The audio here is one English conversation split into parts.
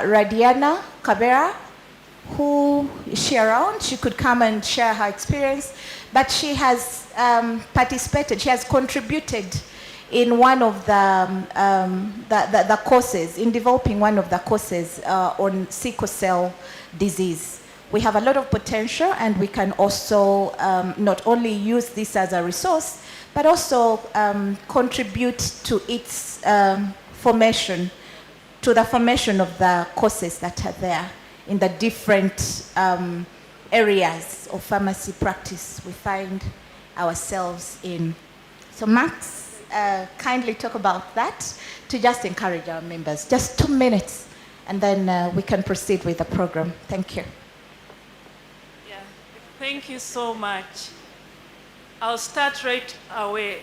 Radiana Cabrera, who is she around? She could come and share her experience, but she has participated, she has contributed in one of the courses, in developing one of the courses on sickle cell disease. We have a lot of potential, and we can also not only use this as a resource, but also contribute to its formation, to the formation of the courses that are there in the different areas of pharmacy practice we find ourselves in. So Max, kindly talk about that to just encourage our members. Just 2 minutes, and then we can proceed with the program. Thank you. Yeah, thank you so much. I'll start right away.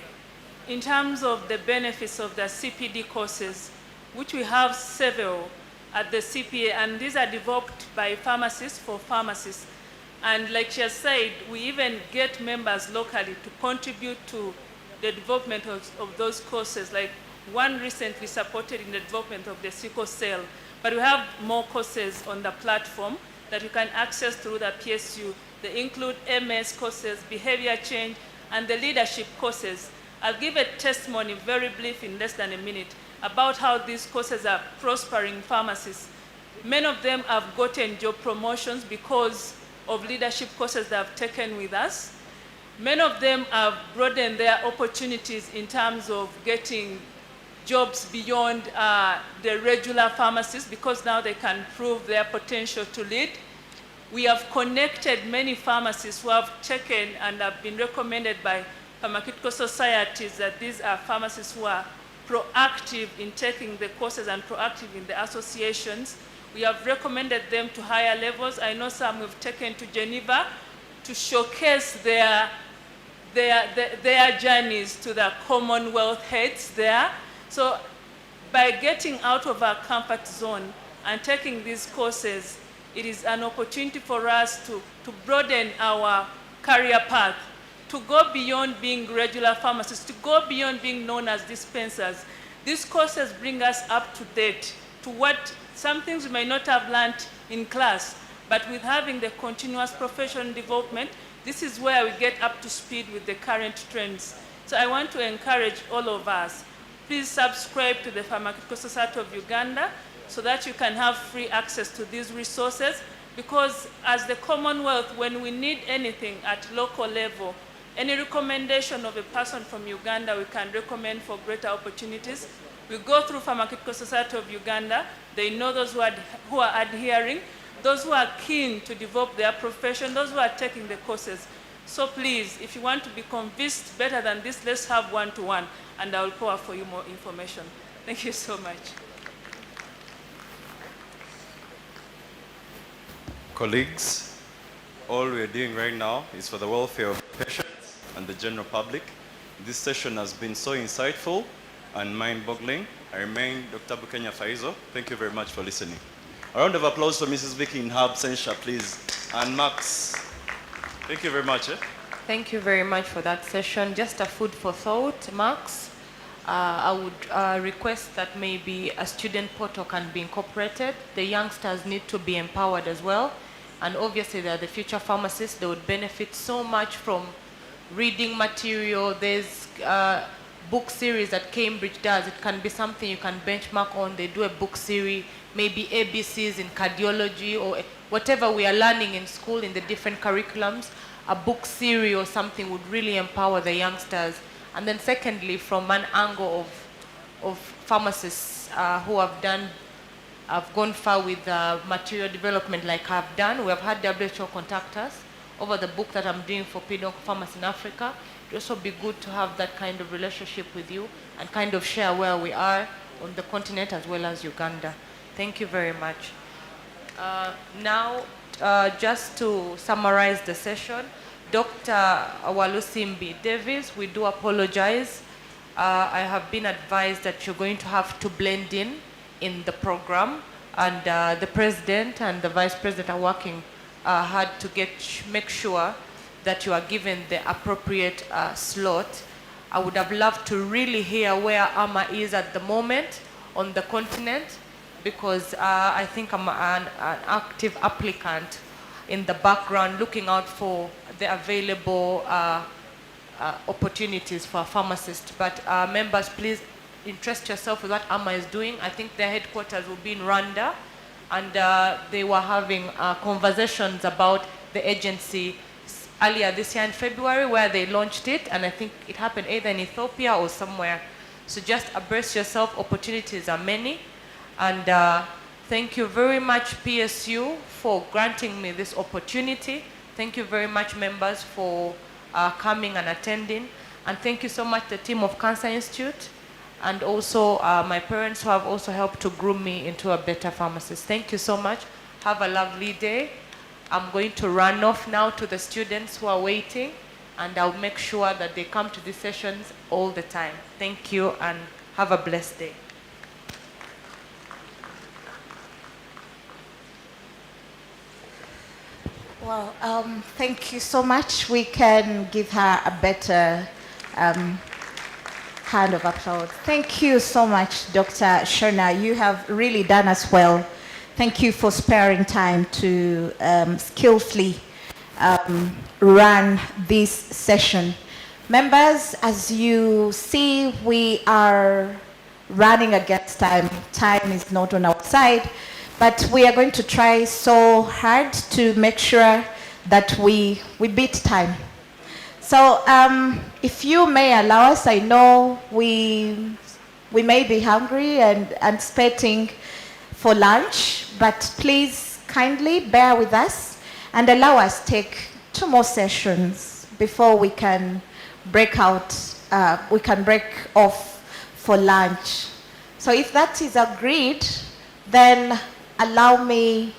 In terms of the benefits of the CPD courses, which we have several at the CPA, and these are developed by pharmacists for pharmacists. And like she has said, we even get members locally to contribute to the development of those courses. Like one recently supported in the development of the sickle cell, but we have more courses on the platform that you can access through the PSU. They include MS courses, behavior change, and the leadership courses. I'll give a testimony, very brief, in less than a minute, about how these courses are prospering pharmacists. Many of them have gotten job promotions because of leadership courses they have taken with us. Many of them have broadened their opportunities in terms of getting jobs beyond the regular pharmacists, because now they can prove their potential to lead. We have connected many pharmacists who have taken and have been recommended by pharmaceutical societies that these are pharmacists who are proactive in taking the courses and proactive in the associations. We have recommended them to higher levels. I know some we've taken to Geneva to showcase their journeys to the Commonwealth heads there. So by getting out of our comfort zone and taking these courses, it is an opportunity for us to broaden our career path, to go beyond being regular pharmacists, to go beyond being known as dispensers. These courses bring us up to date to what some things we may not have learned in class, but with having the continuous professional development, this is where we get up to speed with the current trends. So I want to encourage all of us, please subscribe to the Pharmaceutical Society of Uganda so that you can have free access to these resources, because as the Commonwealth, when we need anything at local level, any recommendation of a person from Uganda we can recommend for greater opportunities. We go through Pharmaceutical Society of Uganda. They know those who are adhering, those who are keen to develop their profession, those who are taking the courses. So please, if you want to be convinced better than this, let's have one-to-one, and I will pour for you more information. Thank you so much. Colleagues, all we're doing right now is for the welfare of patients and the general public. This session has been so insightful and mind-boggling. I remain Dr. Bukenya Faizo. Thank you very much for listening. A round of applause for Mrs. Vicky in absentia, please. And Max. Thank you very much. Thank you very much for that session. Just a food for thought, Max. I would request that maybe a student portal can be incorporated. The youngsters need to be empowered as well. And obviously they're the future pharmacists. They would benefit so much from reading material. There's book series that Cambridge does. It can be something you can benchmark on. They do a book series, maybe ABCs in cardiology or whatever we are learning in school in the different curriculums. A book series or something would really empower the youngsters. And then secondly, from an angle of pharmacists who have gone far with material development like I've done. We have had WHO contact us over the book that I'm doing for pediatric pharmacy in Africa. It would also be good to have that kind of relationship with you and kind of share where we are on the continent as well as Uganda. Thank you very much. Now, just to summarize the session, Dr. Walusimbi Davis, we do apologize. I have been advised that you're going to have to blend in the program, and the president and the vice president are working hard to make sure that you are given the appropriate slot. I would have loved to really hear where AMA is at the moment on the continent. because I think I'm an active applicant in the background looking out for the available opportunities for a pharmacist. But members, please interest yourself in what AMA is doing. I think their headquarters will be in Rwanda, and they were having conversations about the agency earlier this year in February, where they launched it, and I think it happened either in Ethiopia or somewhere. So just brace yourself, opportunities are many. And thank you very much, PSU, for granting me this opportunity. Thank you very much, members, for coming and attending. And thank you so much, the team of Cancer Institute, and also my parents who have also helped to groom me into a better pharmacist. Thank you so much. Have a lovely day. I'm going to run off now to the students who are waiting, and I'll make sure that they come to these sessions all the time. Thank you, and have a blessed day. Well, thank you so much. We can give her a better hand of applause. Thank you so much, Dr. Shona. You have really done us well. Thank you for sparing time to skillfully run this session. Members, as you see, we are running against time. Time is not on our side, but we are going to try so hard to make sure that we beat time. So if you may allow us, I know we may be hungry and anticipating for lunch, but please kindly bear with us and allow us take 2 more sessions before we can break out, we can break off for lunch. So if that is agreed, then allow me,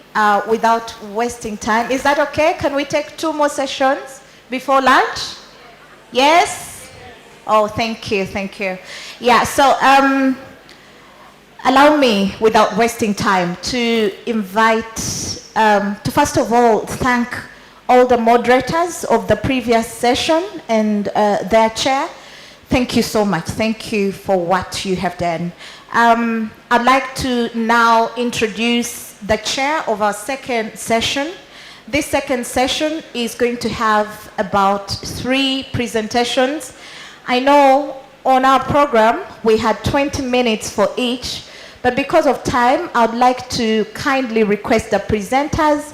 without wasting time. Is that okay? Can we take 2 more sessions before lunch? Yes? Oh, thank you, thank you. Yeah, so allow me, without wasting time, to invite, to first of all thank all the moderators of the previous session and their chair. Thank you so much. Thank you for what you have done. I'd like to now introduce the chair of our second session. This second session is going to have about 3 presentations. I know on our program we had 20 minutes for each, but because of time, I'd like to kindly request the presenters,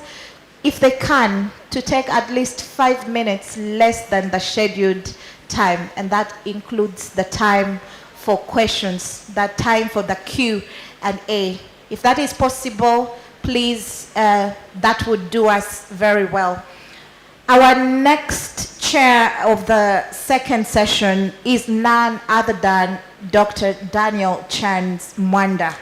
if they can, to take at least 5 minutes less than the scheduled time, and that includes the time for questions, that time for the Q&A. If that is possible, please, that would do us very well. Our next chair of the second session is none other than Dr. Daniel Chance Mwanda.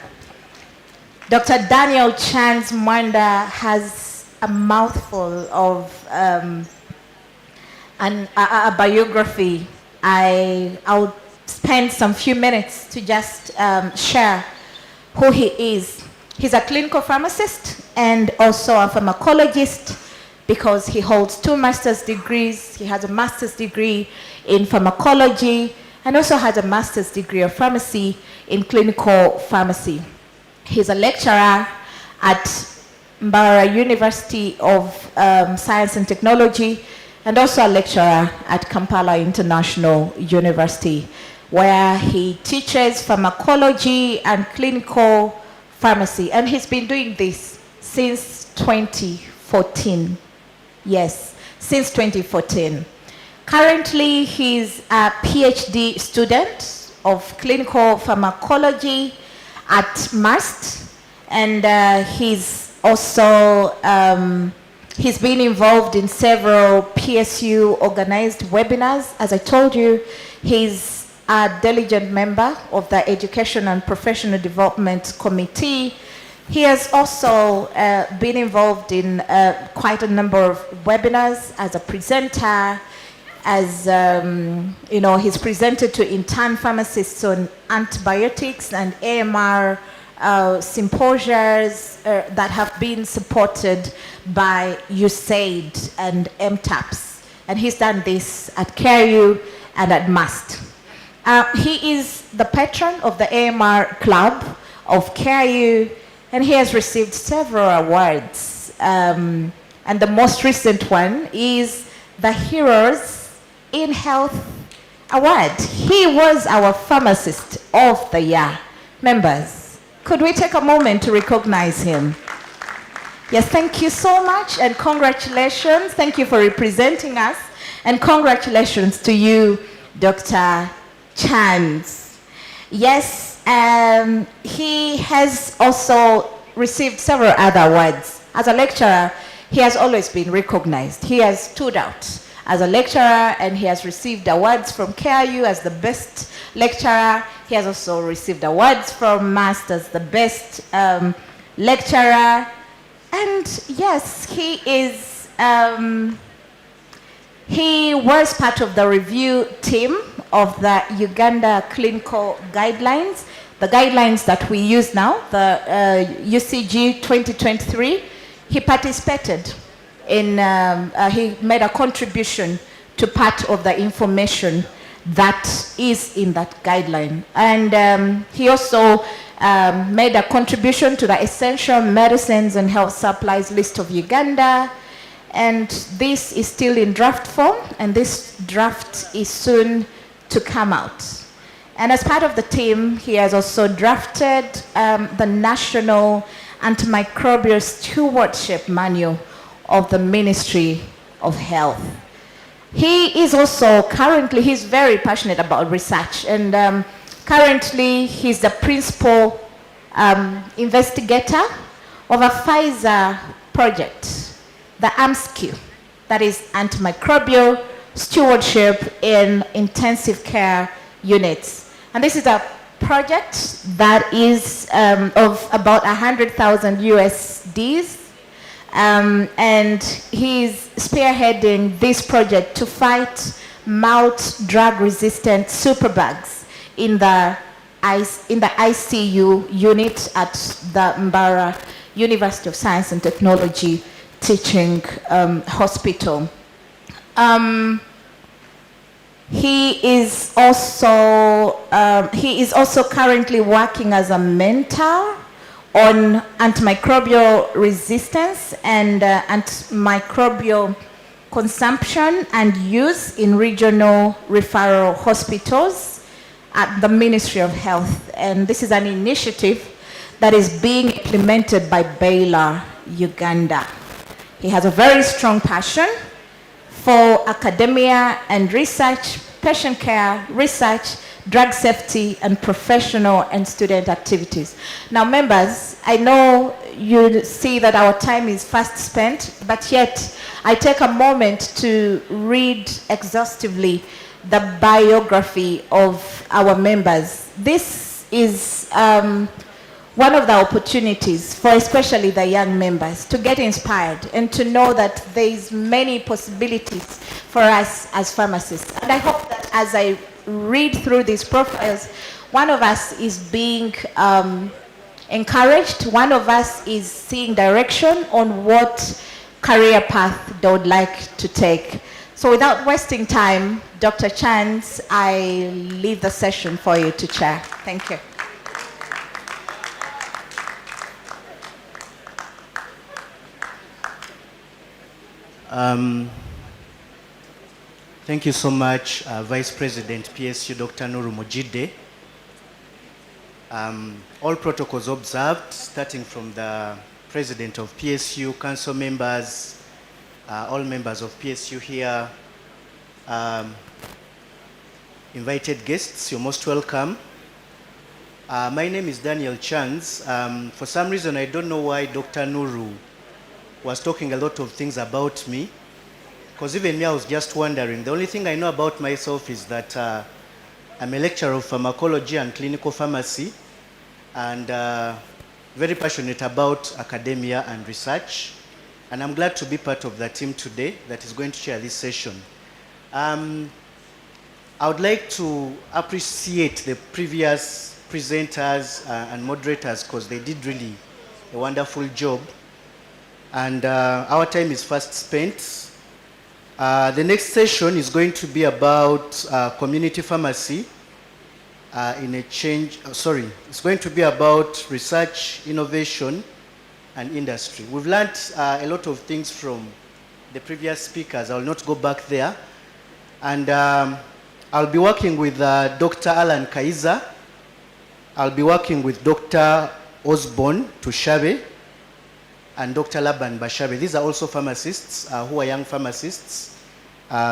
Dr. Daniel Chance Mwanda has a mouthful of a biography. I'll spend some few minutes to just share who he is. He's a clinical pharmacist and also a pharmacologist, because he holds 2 master's degrees. He has a master's degree in pharmacology and also has a master's degree of pharmacy in clinical pharmacy. He's a lecturer at Mbarara University of Science and Technology, and also a lecturer at Kampala International University, where he teaches pharmacology and clinical pharmacy. And he's been doing this since 2014. Yes, since 2014. Currently, he's a PhD student of clinical pharmacology at MUST, and he's also, he's been involved in several PSU organized webinars. As I told you, he's a diligent member of the Education and Professional Development Committee. He has also been involved in quite a number of webinars as a presenter, as you know, he's presented to intern pharmacists on antibiotics and AMR symposias that have been supported by USAID and MTAPS. And he's done this at CARU and at MUST. He is the patron of the AMR Club of CARU and he has received several awards. And the most recent one is the Heroes in Health Award. He was our Pharmacist of the Year. Members, could we take a moment to recognize him? Yes, thank you so much and congratulations. Thank you for representing us and congratulations to you, Dr. Chance. Yes, he has also received several other awards. As a lecturer, he has always been recognized. He has stood out as a lecturer and he has received awards from KRU as the best lecturer. He has also received awards from Masters, the best lecturer. And yes, he was part of the review team of the Uganda clinical guidelines, the guidelines that we use now, the UCG 2023. He participated in, he made a contribution to part of the information that is in that guideline. And he also made a contribution to the essential medicines and health supplies list of Uganda. And this is still in draft form, and this draft is soon to come out. And as part of the team, he has also drafted the National Antimicrobial Stewardship Manual of the Ministry of Health. He is also currently, he's very passionate about research, and currently he's the principal investigator of a Pfizer project, the AMSCU, that is antimicrobial stewardship in intensive care units. And this is a project that is of about 100,000 USDs. And he's spearheading this project to fight mouth drug-resistant superbugs in the ICU unit at the Mbara University of Science and Technology Teaching Hospital. He is also currently working as a mentor on antimicrobial resistance and antimicrobial consumption and use in regional referral hospitals at the Ministry of Health. And this is an initiative that is being implemented by Baylor, Uganda. He has a very strong passion for academia and research, patient care, research, drug safety, and professional and student activities. Now, members, I know you see that our time is fast spent, but yet I take a moment to read exhaustively the biography of our members. This is one of the opportunities for especially the young members to get inspired and to know that there is many possibilities for us as pharmacists. And I hope that as I read through these profiles, one of us is being encouraged, one of us is seeing direction on what career path they would like to take. So without wasting time, Dr. Chance, I leave the session for you to chair. Thank you. Thank you so much, Vice President PSU Dr. Nuru Mujide. All protocols observed, starting from the President of PSU, Council members, all members of PSU here, invited guests, you're most welcome. My name is Daniel Chance. For some reason, I don't know why Dr. Nuru was talking a lot of things about me, because even me, I was just wondering. The only thing I know about myself is that I'm a lecturer of pharmacology and clinical pharmacy, and very passionate about academia and research. And I'm glad to be part of the team today that is going to chair this session. I would like to appreciate the previous presenters and moderators, because they did really a wonderful job. And our time is fast spent. The next session is going to be about community pharmacy. it's going to be about research, innovation, and industry. We've learned a lot of things from the previous speakers. I will not go back there. And I'll be working with Dr. Alan Kaiza. I'll be working with Dr. Osborne Tushabe and Dr. Laban Bashabe. These are also pharmacists who are young pharmacists.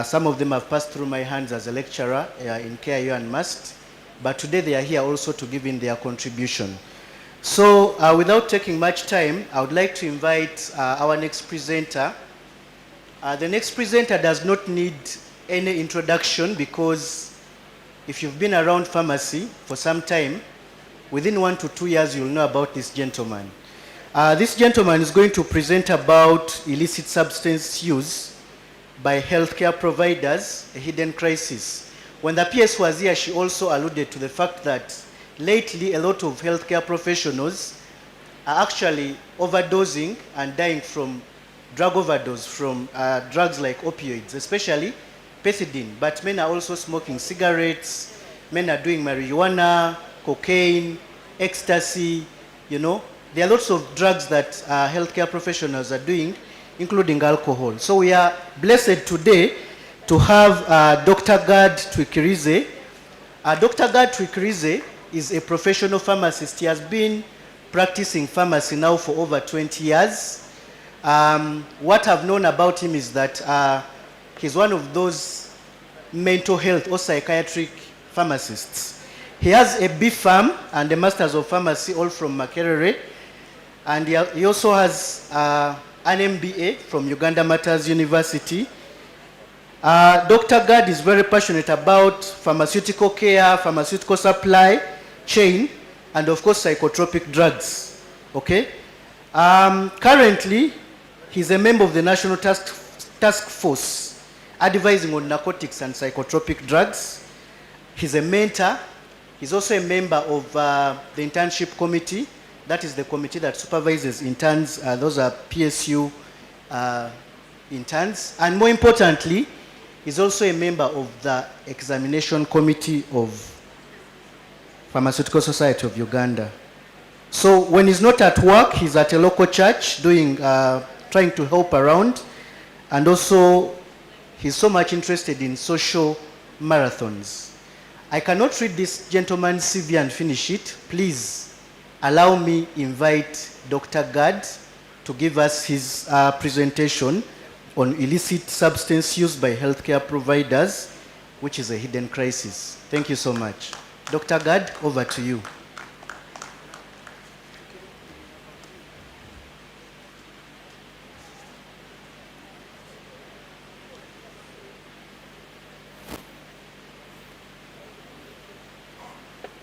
Some of them have passed through my hands as a lecturer in KIU and MUST, but today they are here also to give in their contribution. So without taking much time, I would like to invite our next presenter. The next presenter does not need any introduction, because if you've been around pharmacy for some time, within 1 to 2 years, you'll know about this gentleman. This gentleman is going to present about illicit substance use by healthcare providers, a hidden crisis. When the PS was here, she also alluded to the fact that lately a lot of healthcare professionals are actually overdosing and dying from drug overdose from drugs like opioids, especially pethidine. But men are also smoking cigarettes, men are doing marijuana, cocaine, ecstasy, you know. There are lots of drugs that healthcare professionals are doing, including alcohol. So we are blessed today to have Dr. Gad Twikirize. Dr. Gad Twikirize is a professional pharmacist. He has been practicing pharmacy now for over 20 years. What I've known about him is that he's one of those mental health or psychiatric pharmacists. He has a B.Pharm and a Masters of Pharmacy, all from Makerere. And he also has an MBA from Uganda Matters University. Dr. Gad is very passionate about pharmaceutical care, pharmaceutical supply chain, and of course psychotropic drugs. Okay? Currently, he's a member of the National Task Force advising on narcotics and psychotropic drugs. He's a mentor. He's also a member of the internship committee. That is the committee that supervises interns. Those are PSU interns. And more importantly, he's also a member of the examination committee of Pharmaceutical Society of Uganda. So when he's not at work, he's at a local church doing, trying to help around. And also, he's so much interested in social marathons. I cannot read this gentleman's CV and finish it. Please allow me invite Dr. Gad to give us his presentation on illicit substance use by healthcare providers, which is a hidden crisis. Thank you so much. Dr. Gad, over to you.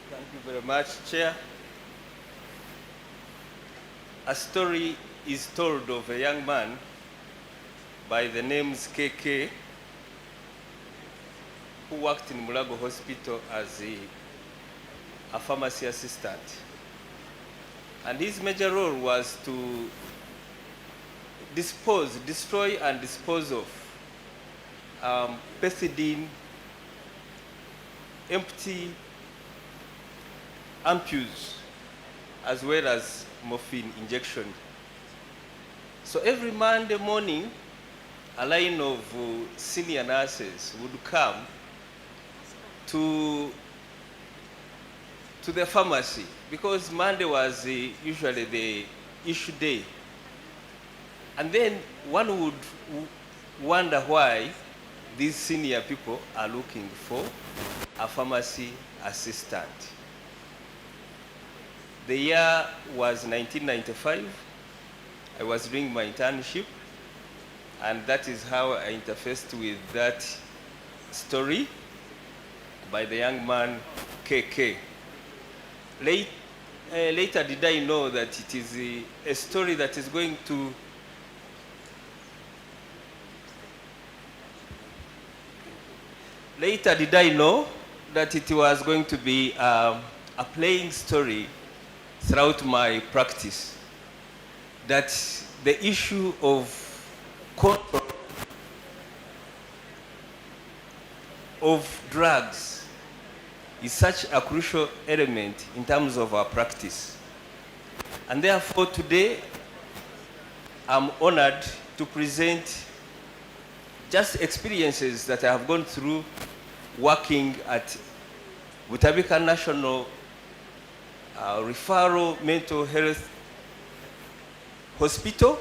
Thank you very much, Chair. A story is told of a young man by the names KK, who worked in Mulago Hospital as a pharmacy assistant. And his major role was to destroy and dispose of pethidine, empty ampoules, as well as morphine injection. So every Monday morning, a line of senior nurses would come to the pharmacy, because Monday was usually the issue day. And then one would wonder why these senior people are looking for a pharmacy assistant. The year was 1995. I was doing my internship, and that is how I interfaced with that story by the young man KK. Later did I know that it is a story that is going to Later did I know that it was going to be a playing story throughout my practice, that the issue of control of drugs is such a crucial element in terms of our practice. And therefore today, I'm honored to present just experiences that I have gone through working at Butabika National Referral Mental Health Hospital,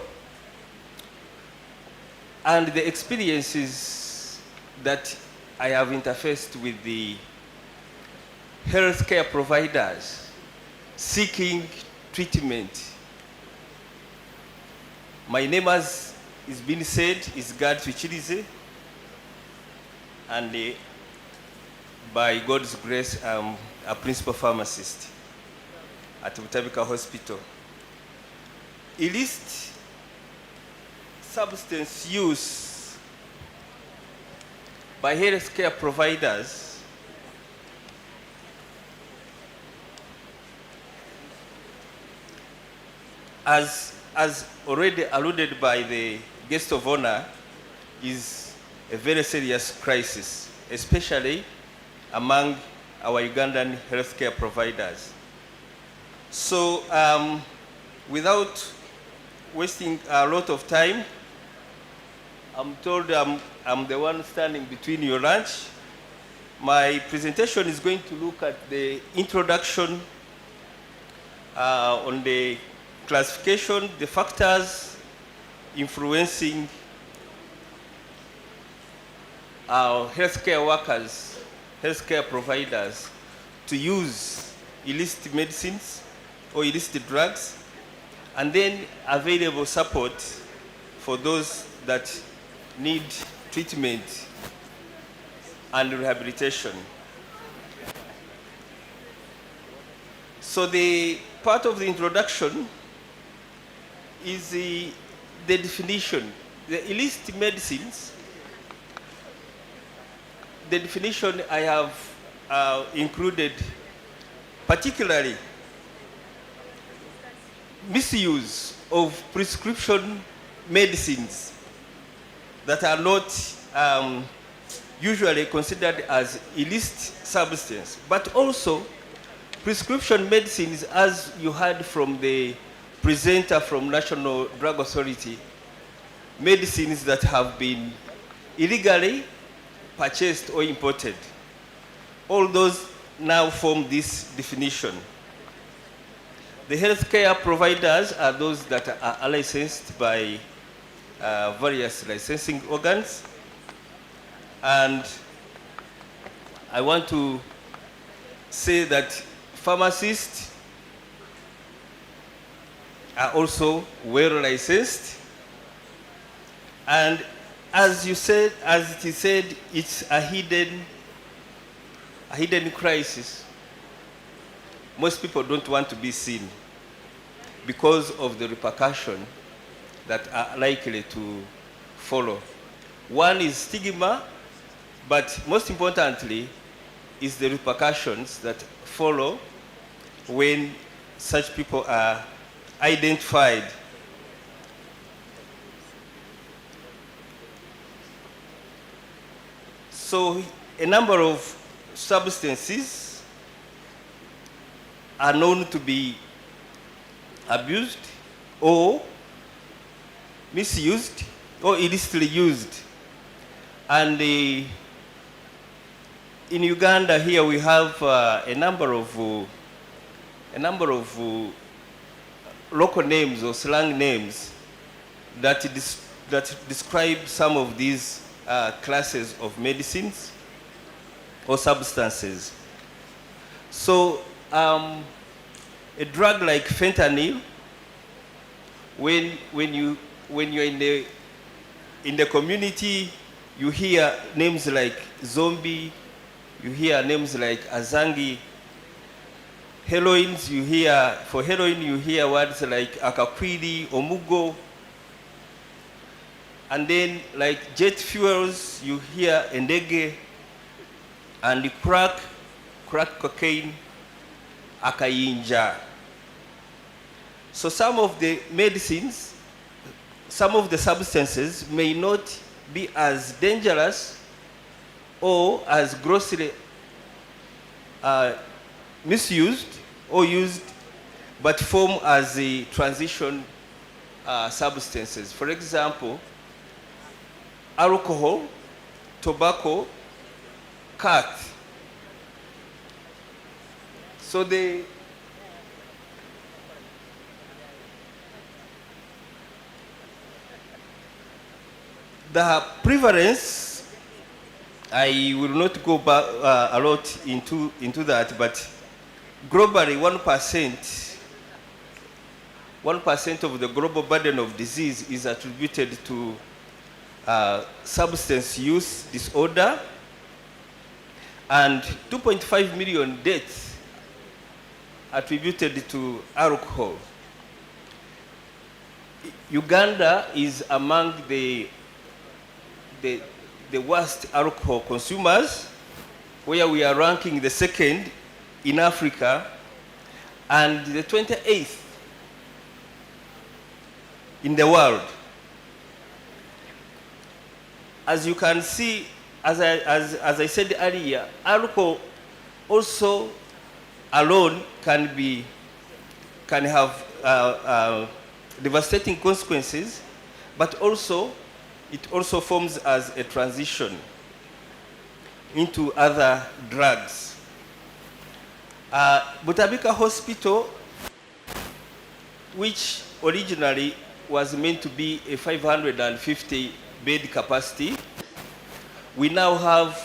and the experiences that I have interfaced with the healthcare providers seeking treatment. My name, as is being said, is Gad Tuchirize, and by God's grace, I'm a principal pharmacist at Butabika Hospital. Illicit substance use by healthcare providers as already alluded by the guest of honor, is a very serious crisis, especially among our Ugandan healthcare providers. So without wasting a lot of time, I'm told I'm the one standing between your lunch. My presentation is going to look at the introduction on the classification, the factors influencing our healthcare workers, healthcare providers to use illicit medicines or illicit drugs, and then available support for those that need treatment and rehabilitation. So the part of the introduction is the definition. The illicit medicines, the definition I have included particularly misuse of prescription medicines that are not usually considered as illicit substance, but also prescription medicines, as you heard from the presenter from National Drug Authority, medicines that have been illegally purchased or imported. All those now form this definition. The healthcare providers are those that are licensed by various licensing organs. And I want to say that pharmacists are also well licensed. And as you said, as it is said, it's a hidden crisis. Most people don't want to be seen because of the repercussion that are likely to follow. One is stigma, but most importantly is the repercussions that follow when such people are identified. So a number of substances are known to be abused or misused or illicitly used. And in Uganda here we have a number of local names or slang names that describe some of these classes of medicines or substances. So a drug like fentanyl, when you're in the community, you hear names like zombie, you hear names like azangi. Heroines, for heroin you hear words like akakwiri, omugo. And then like jet fuels, you hear endege, and crack cocaine, akayinja. So some of the medicines, some of the substances may not be as dangerous or as grossly misused or used but form as a transition substances. For example, alcohol, tobacco, cat. So the prevalence, I will not go back a lot into that, but globally 1% of the global burden of disease is attributed to substance use disorder, and 2.5 million deaths attributed to alcohol. Uganda is among the worst alcohol consumers, where we are ranking the second in Africa and the 28th in the world. As you can see, as I said earlier, alcohol also alone can have devastating consequences, but also it also forms as a transition into other drugs. Butabika Hospital, which originally was meant to be a 550 bed capacity, we now have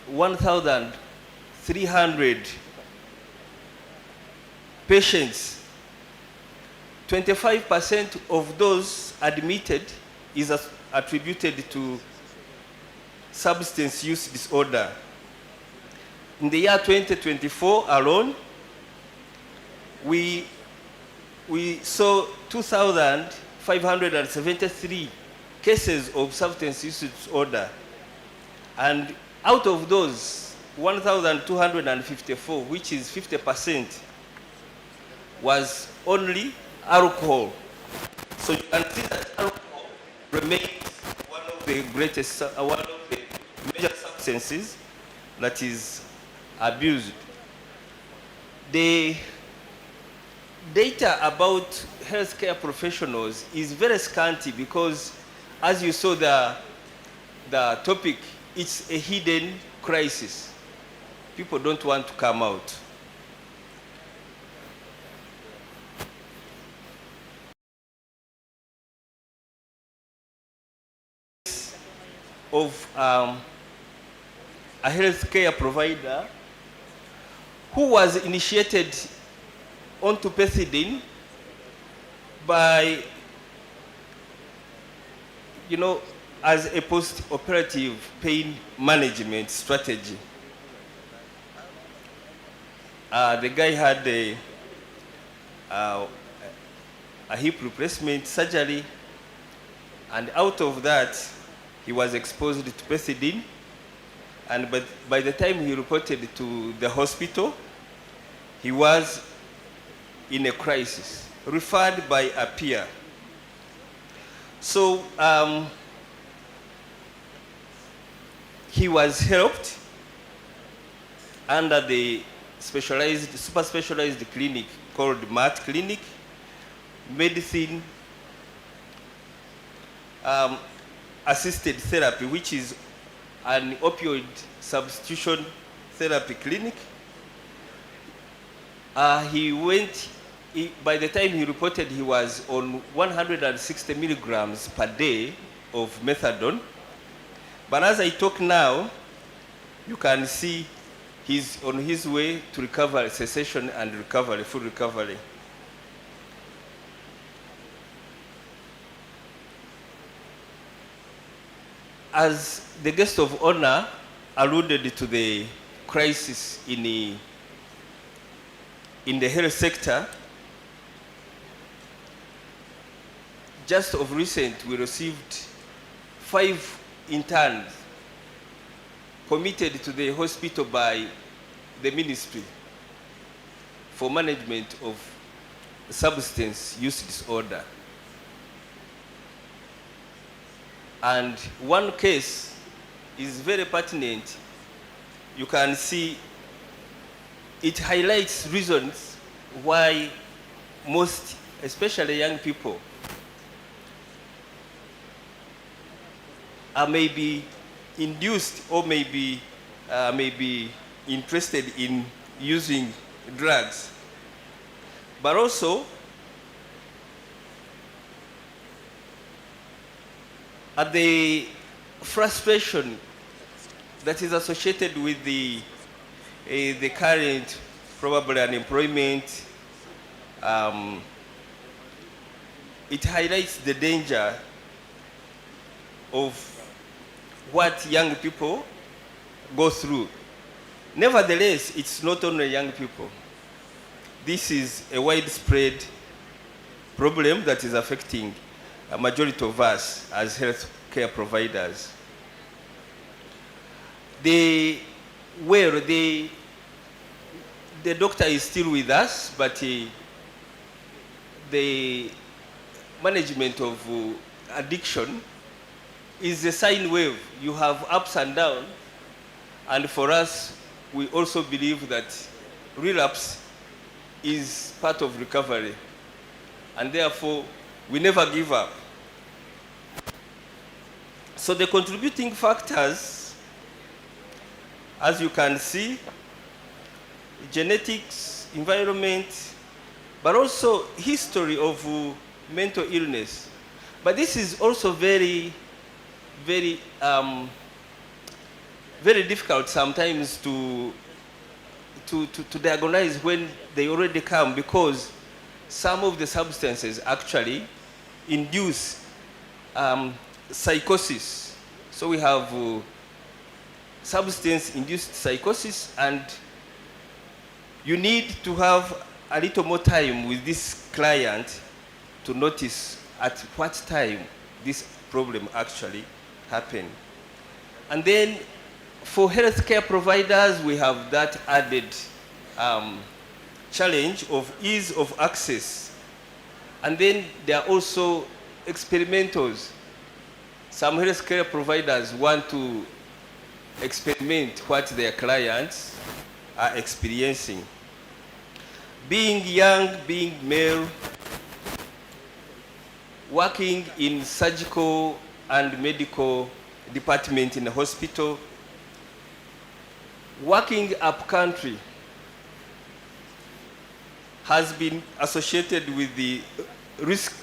1,300 patients. 25% of those admitted is attributed to substance use disorder. In the year 2024 alone, we saw 2,573 cases of substance use disorder. And out of those, 1,254, which is 50%, was only alcohol. So you can see that alcohol remains one of the major substances that is abused. The data about healthcare professionals is very scanty because, as you saw the topic, it's a hidden crisis. People don't want to come out. Of a healthcare provider who was initiated onto pethidine by, as a post-operative pain management strategy. The guy had a hip replacement surgery, and out of that, he was exposed to pethidine, and by the time he reported to the hospital, he was in a crisis, referred by a peer. So he was helped under the super specialized clinic called MAT Clinic, medicine assisted therapy, which is an opioid substitution therapy clinic. By the time he reported, he was on 160 milligrams per day of methadone. But as I talk now, you can see he's on his way to recovery, cessation and recovery, full recovery. As the guest of honor alluded to the crisis in the health sector, just of recent we received 5 interns committed to the hospital by the ministry for management of substance use disorder. And one case is very pertinent. You can see it highlights reasons why most, especially young people, are maybe induced or maybe interested in using drugs. But also, at the frustration that is associated with the current probably unemployment, it highlights the danger of what young people go through. Nevertheless, it's not only young people. This is a widespread problem that is affecting a majority of us as health care providers. The doctor is still with us, but the management of addiction is a sine wave. You have ups and downs, and for us, we also believe that relapse is part of recovery, and therefore, we never give up. So the contributing factors, as you can see, genetics, environment, but also history of mental illness. But this is also very difficult sometimes to diagnose when they already come, because some of the substances actually induce psychosis. So we have substance-induced psychosis, and you need to have a little more time with this client to notice at what time this problem actually happened. And then for healthcare providers, we have that added challenge of ease of access. And then there are also experimenters. Some healthcare providers want to experiment what their clients are experiencing. Being young, being male, working in surgical and medical department in a hospital, working up country has been associated with the risk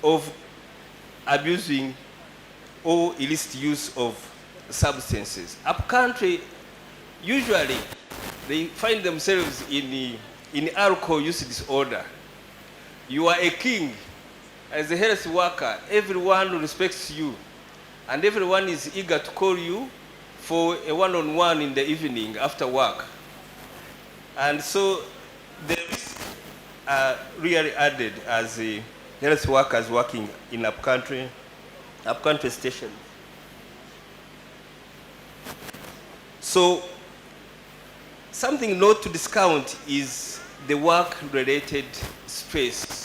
of abusing or illicit use of substances. Up country, usually they find themselves in alcohol use disorder. You are a king. As a health worker, everyone respects you, and everyone is eager to call you for a one-on-one in the evening after work. And so the risks are really added as a health workers working in upcountry station. So something not to discount is the work-related stress.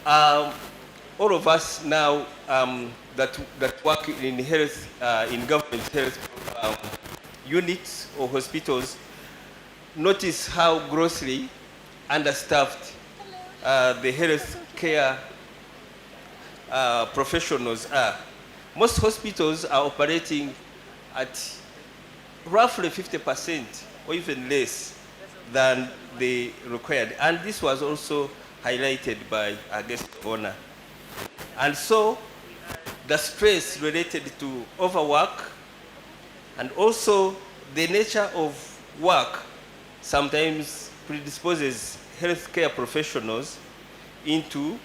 All of us now that work in health, in government health units or hospitals, notice how grossly understaffed the health care professionals are. Most hospitals are operating at roughly 50% or even less than the required. And this was also highlighted by our guest owner. And so the stress related to overwork and also the nature of work sometimes predisposes healthcare professionals into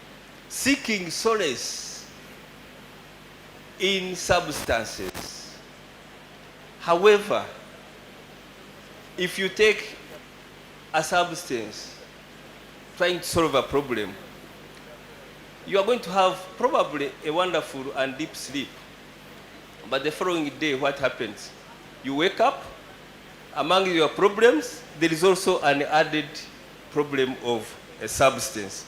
seeking solace in substances. However, if you take a substance trying to solve a problem, you are going to have probably a wonderful and deep sleep. But the following day, what happens? You wake up, among your problems, there is also an added problem of a substance.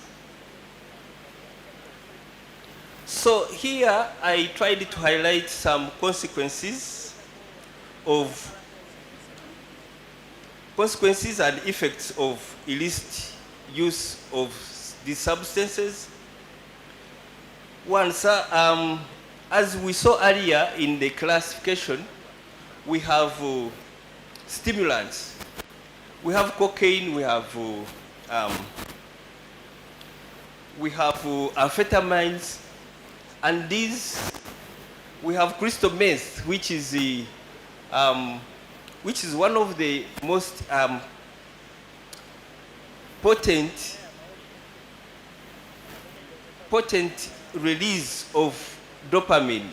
So here, I tried to highlight some consequences of consequences and effects of illicit use of these substances. One, sir, as we saw earlier in the classification, we have stimulants. We have cocaine, we have amphetamines, and these, we have crystal meth, which is one of the most potent release of dopamine,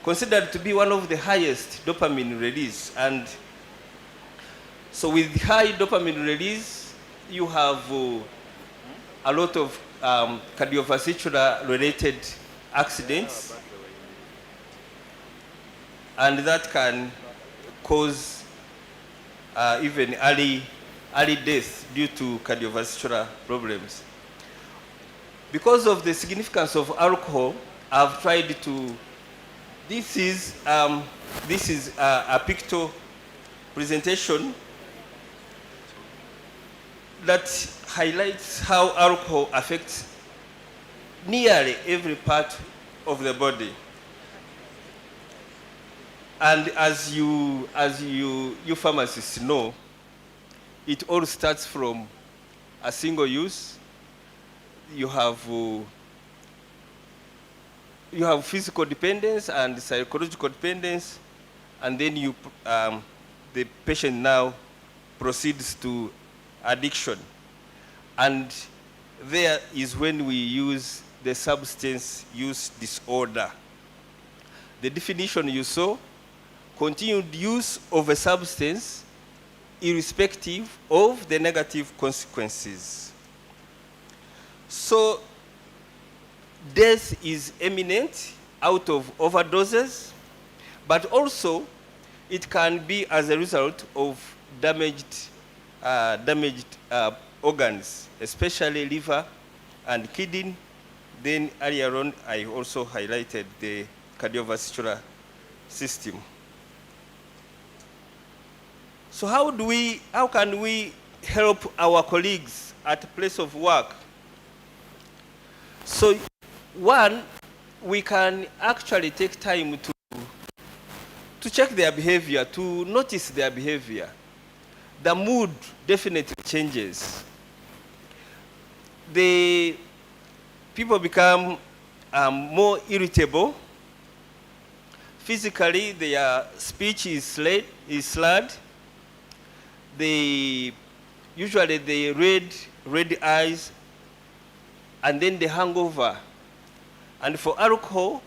considered to be one of the highest dopamine release. And so with high dopamine release, you have a lot of cardiovascular related accidents, and that can cause even early death due to cardiovascular problems. Because of the significance of alcohol, I've tried to, this is a pictorial presentation that highlights how alcohol affects nearly every part of the body. And as you pharmacists know, it all starts from a single use. You have physical dependence and psychological dependence, and then the patient now proceeds to addiction. And there is when we use the substance use disorder. The definition you saw: continued use of a substance irrespective of the negative consequences. So death is imminent out of overdoses, but also it can be as a result of damaged organs, especially liver and kidney. Then earlier on, I also highlighted the cardiovascular system. So how can we help our colleagues at the place of work? So one, we can actually take time to check their behavior, to notice their behavior. The mood definitely changes. The people become more irritable. Physically, their speech is slurred. Usually the red eyes, and then the hangover. And for alcohol,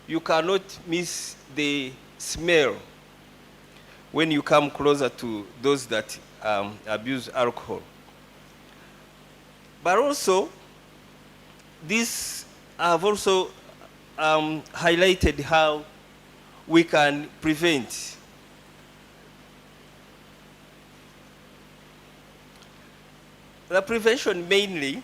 you cannot miss the smell when you come closer to those that abuse alcohol. But also, I've also highlighted how we can prevent. The prevention mainly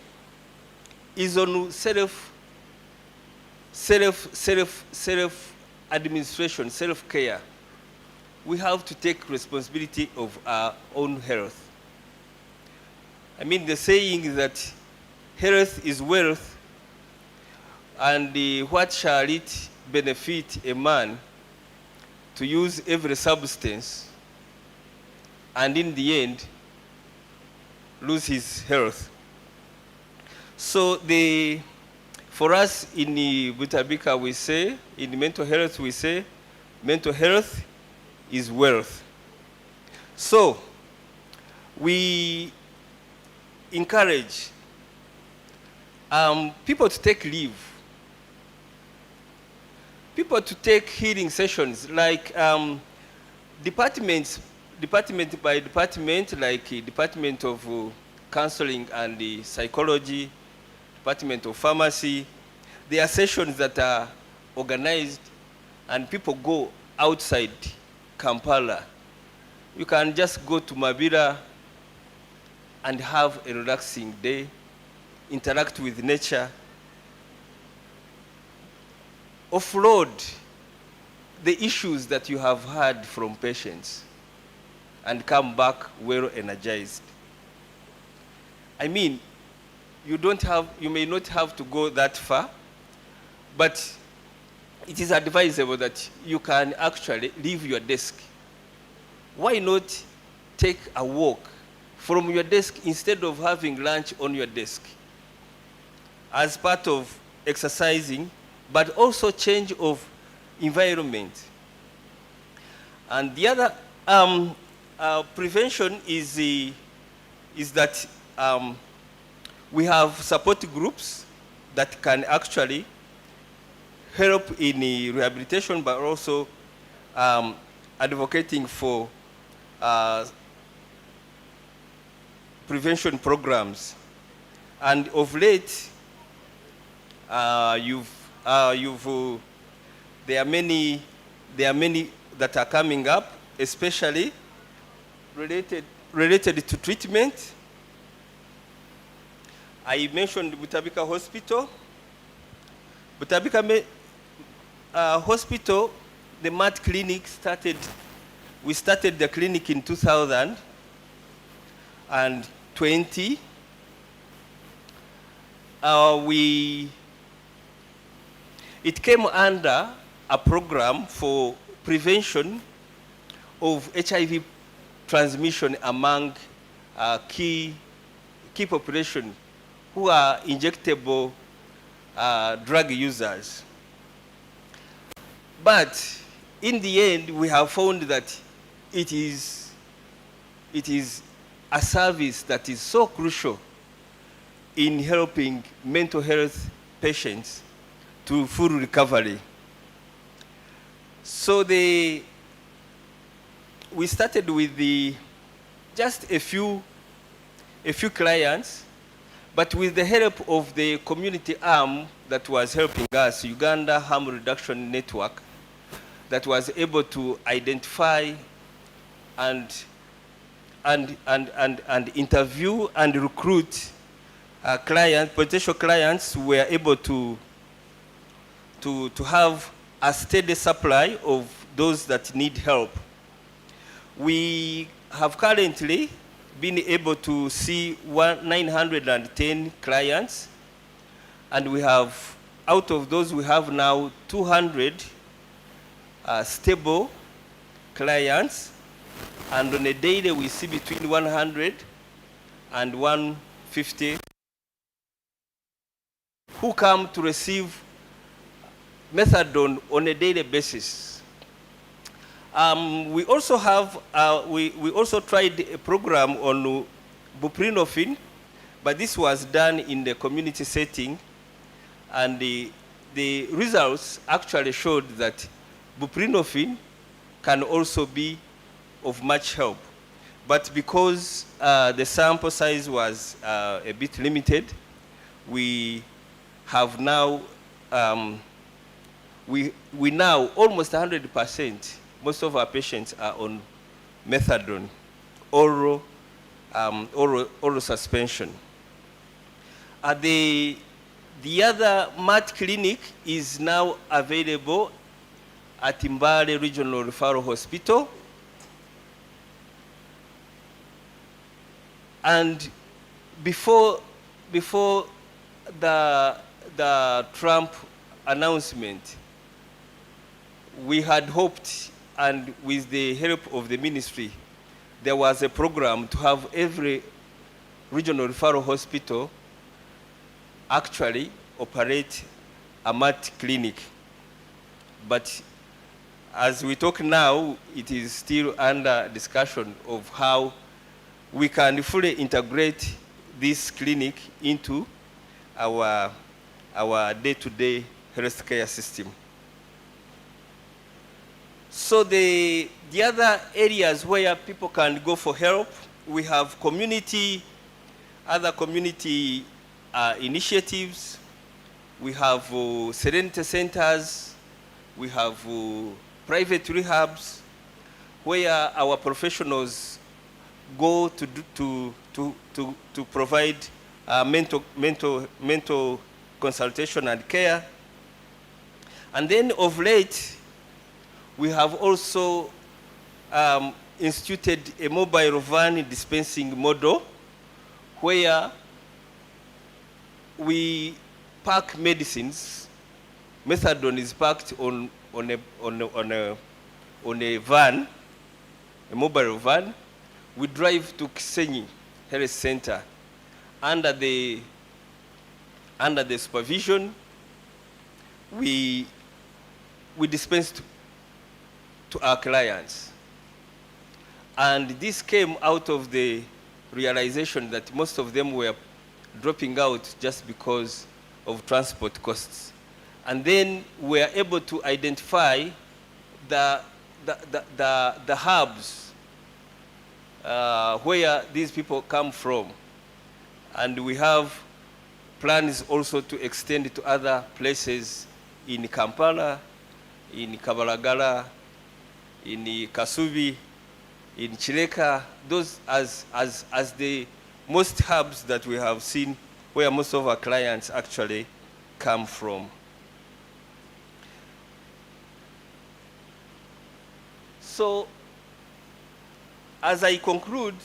is on self-administration, self-care. We have to take responsibility of our own health. I mean, the saying that health is wealth, and what shall it benefit a man to use every substance and in the end lose his health? So for us in Butabika, we say, in mental health, we say, mental health is wealth. So we encourage people to take leave, people to take healing sessions, like department by department, like Department of Counseling and Psychology, Department of Pharmacy. There are sessions that are organized and people go outside Kampala. You can just go to Mabira and have a relaxing day, interact with nature, offload the issues that you have had from patients. and come back well energized. I mean, you may not have to go that far, but it is advisable that you can actually leave your desk. Why not take a walk from your desk instead of having lunch on your desk as part of exercising, but also change of environment. And the other prevention is that we have support groups that can actually help in rehabilitation, but also advocating for prevention programs. And of late, there are many that are coming up, especially related to treatment. I mentioned Butabika Hospital. Butabika Hospital, the MAT clinic we started the clinic in 2020. It came under a program for prevention of HIV transmission among key population who are injectable drug users. But in the end, we have found that it is a service that is so crucial in helping mental health patients to full recovery. So we started with just a few clients, but with the help of the community arm that was helping us, Uganda Harm Reduction Network, that was able to identify and interview and recruit potential clients who were able to have a steady supply of those that need help. We have currently been able to see 910 clients, and out of those, we have now 200 stable clients, and on a daily we see between 100 and 150 who come to receive methadone on a daily basis. We also have we also tried a program on buprenorphine, but this was done in the community setting, and the results actually showed that buprenorphine can also be of much help. But because the sample size was a bit limited, we have now we now almost 100%. Most of our patients are on methadone, oral suspension. The other MAT clinic is now available at Mbale Regional Referral Hospital. And before the Trump announcement, we had hoped, and with the help of the ministry, there was a program to have every regional referral hospital actually operate a MAT clinic. But as we talk now, it is still under discussion of how we can fully integrate this clinic into our day-to-day healthcare system. So the other areas where people can go for help, we have other community initiatives. We have serenity centers. We have private rehabs where our professionals go to provide mental consultation and care. And then of late, we have also instituted a mobile van dispensing model where we pack medicines. Methadone is packed on a van, a mobile van. We drive to Kisenyi Health Center under the supervision. We dispense to our clients. And this came out of the realization that most of them were dropping out just because of transport costs. And then we are able to identify the hubs where these people come from. And we have plans also to extend to other places in Kampala, in Kabalagala, in Kasubi, in Chileka, those as the most hubs that we have seen where most of our clients actually come from. So, as I conclude,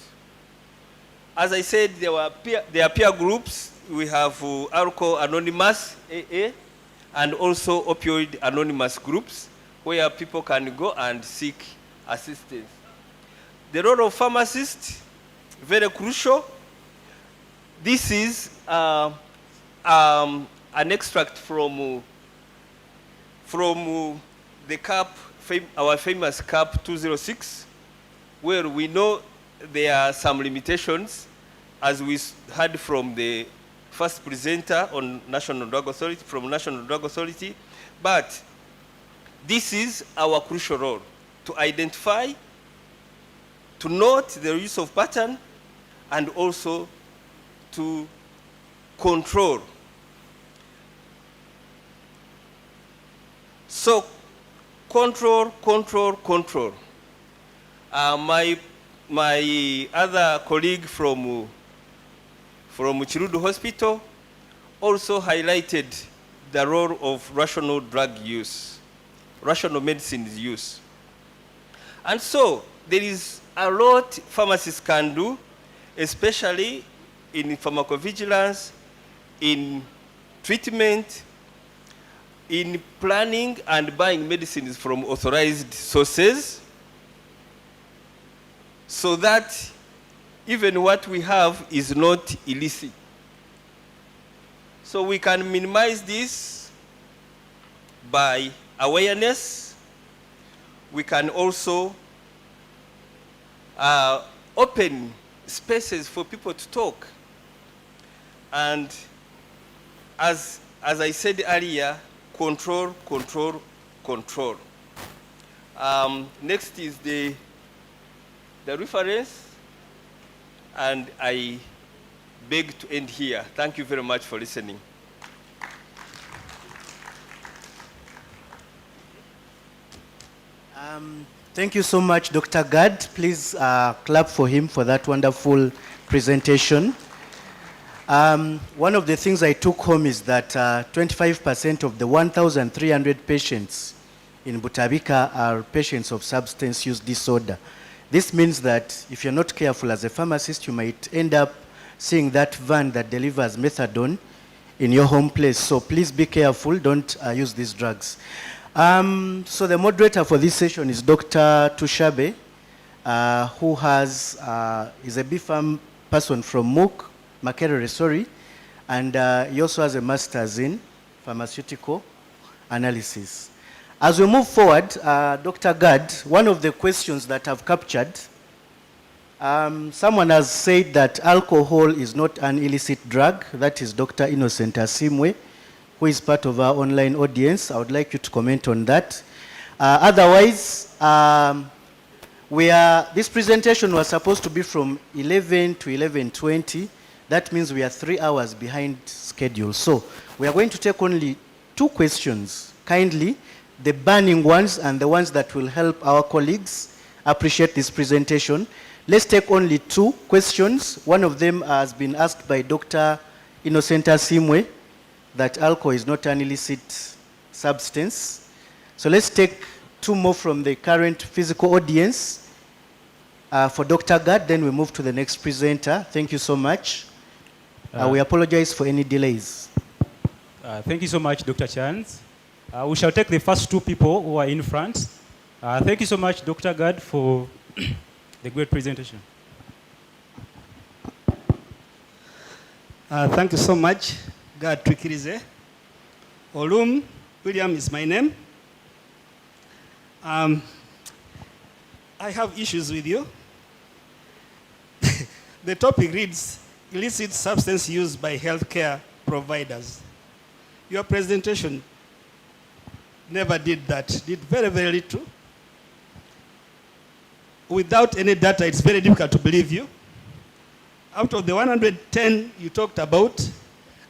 as I said, there are peer groups. We have Alcohol Anonymous, AA, and also Opioid Anonymous groups, where people can go and seek assistance. The role of pharmacists, very crucial. This is an extract from the CAP, our famous CAP 206, where we know there are some limitations, as we heard from the first presenter on National Drug Authority, from National Drug Authority. But this is our crucial role, to identify, to note the use of pattern, and also to control. So, control. My other colleague from Chirudu Hospital also highlighted the role of rational drug use, rational medicine use. And so, there is a lot pharmacists can do, especially in pharmacovigilance, in treatment, in planning and buying medicines from authorized sources, so that even what we have is not illicit. So we can minimize this by awareness. We can also open spaces for people to talk. And as I said earlier, control. Next is the reference, and I beg to end here. Thank you very much for listening. Thank you so much, Dr. Gad. Please clap for him for that wonderful presentation. One of the things I took home is that 25% of the 1,300 patients in Butabika are patients of substance use disorder. This means that if you're not careful as a pharmacist, you might end up seeing that van that delivers methadone in your home place. So please be careful, don't use these drugs. So the moderator for this session is Dr. Tushabe, who is a BPharm person from MOOC, Makerere, sorry, and he also has a master's in pharmaceutical analysis. As we move forward, Dr. Gad, one of the questions that I've captured, someone has said that alcohol is not an illicit drug. That is Dr. Innocent Asimwe, who is part of our online audience. I would like you to comment on that. Otherwise, this presentation was supposed to be from 11 to 11:20. That means we are 3 hours behind schedule. So we are going to take only 2 questions, kindly, the burning ones and the ones that will help our colleagues appreciate this presentation. Let's take only 2 questions. One of them has been asked by Dr. Innocent Asimwe, that alcohol is not an illicit substance. So let's take 2 more from the current physical audience. For Dr. Gad, then we move to the next presenter. Thank you so much. We apologize for any delays. Thank you so much, Dr. Chance. We shall take the first two people who are in front. Thank you so much, Dr. Gad, for the great presentation. Thank you so much, Gad Twikirize. Olum William is my name. I have issues with you. The topic reads, illicit substance use by healthcare providers. Your presentation never did that, did very, very little. Without any data, it's very difficult to believe you. Out of the 110 you talked about,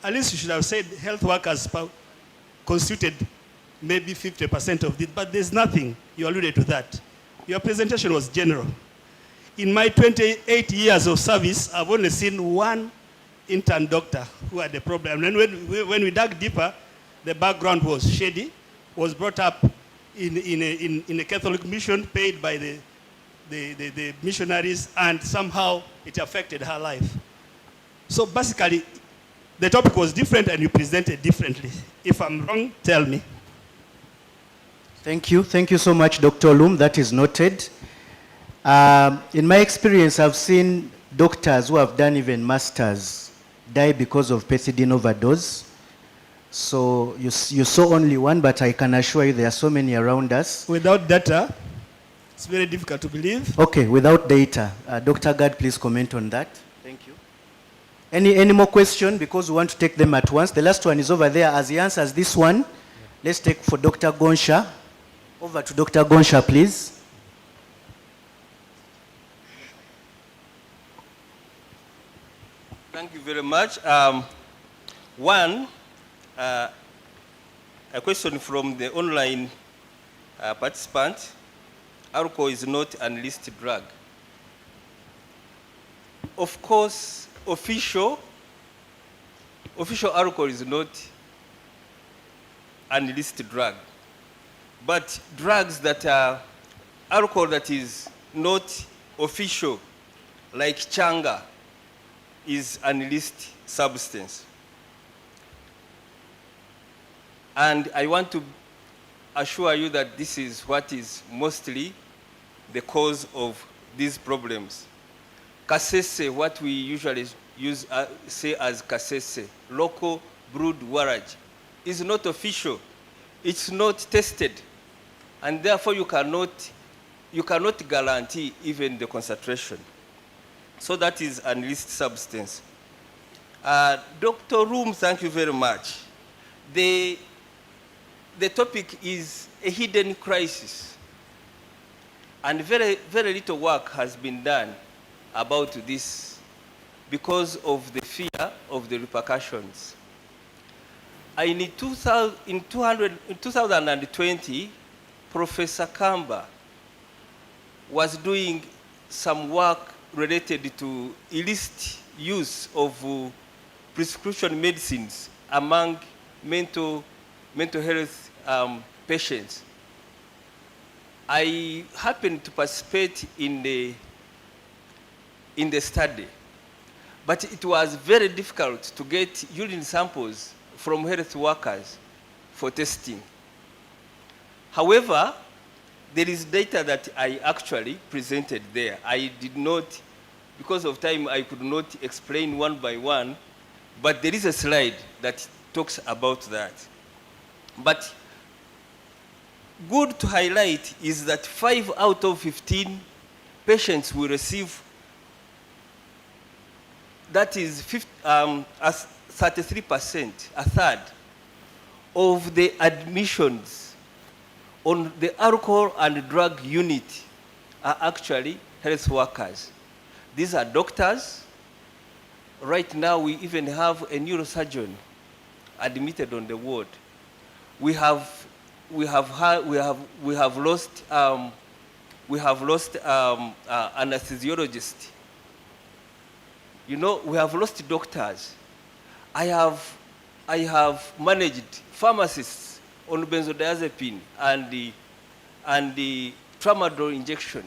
at least you should have said health workers constituted maybe 50% of it, but there's nothing. You alluded to that. Your presentation was general. In my 28 years of service, I've only seen one intern doctor who had a problem. And when we dug deeper, the background was shady, was brought up in a Catholic mission paid by the missionaries, and somehow it affected her life. So basically, the topic was different and you presented differently. If I'm wrong, tell me. Thank you. Thank you so much, Dr. Olum. That is noted. In my experience, I've seen doctors who have done even masters die because of pethidine overdose. So you saw only one, but I can assure you there are so many around us. Without data, it's very difficult to believe. Okay, without data. Dr. Gad, please comment on that. Thank you. Any more questions? Because we want to take them at once. The last one is over there. As he answers this one, let's take for Dr. Gonsha. Over to Dr. Gonsha, please. Thank you very much. One, a question from the online participant. Alcohol is not an illicit drug. Of course, official alcohol is not an illicit drug. But drugs that are alcohol that is not official, like changa, is an illicit substance. And I want to assure you that this is what is mostly the cause of these problems. Kasese, what we usually use, say as kasese, local brewed warrage, is not official. It's not tested. And therefore you cannot guarantee even the concentration. So that is an illicit substance. Dr. Room, thank you very much. The topic is a hidden crisis. And very, very little work has been done about this because of the fear of the repercussions. In 2020, Professor Kamba was doing some work related to illicit use of prescription medicines among mental health patients. I happened to participate in the study, but it was very difficult to get urine samples from health workers for testing. However, there is data that I actually presented there. I did not, because of time, I could not explain one by one, but there is a slide that talks about that. But good to highlight is that 5 out of 15 patients will receive, that is 33%, a third, of the admissions on the alcohol and drug unit are actually health workers. These are doctors. Right now, we even have a neurosurgeon admitted on the ward. We have lost an anesthesiologist. You know, we have lost doctors. I have managed pharmacists on benzodiazepine and the tramadol injection.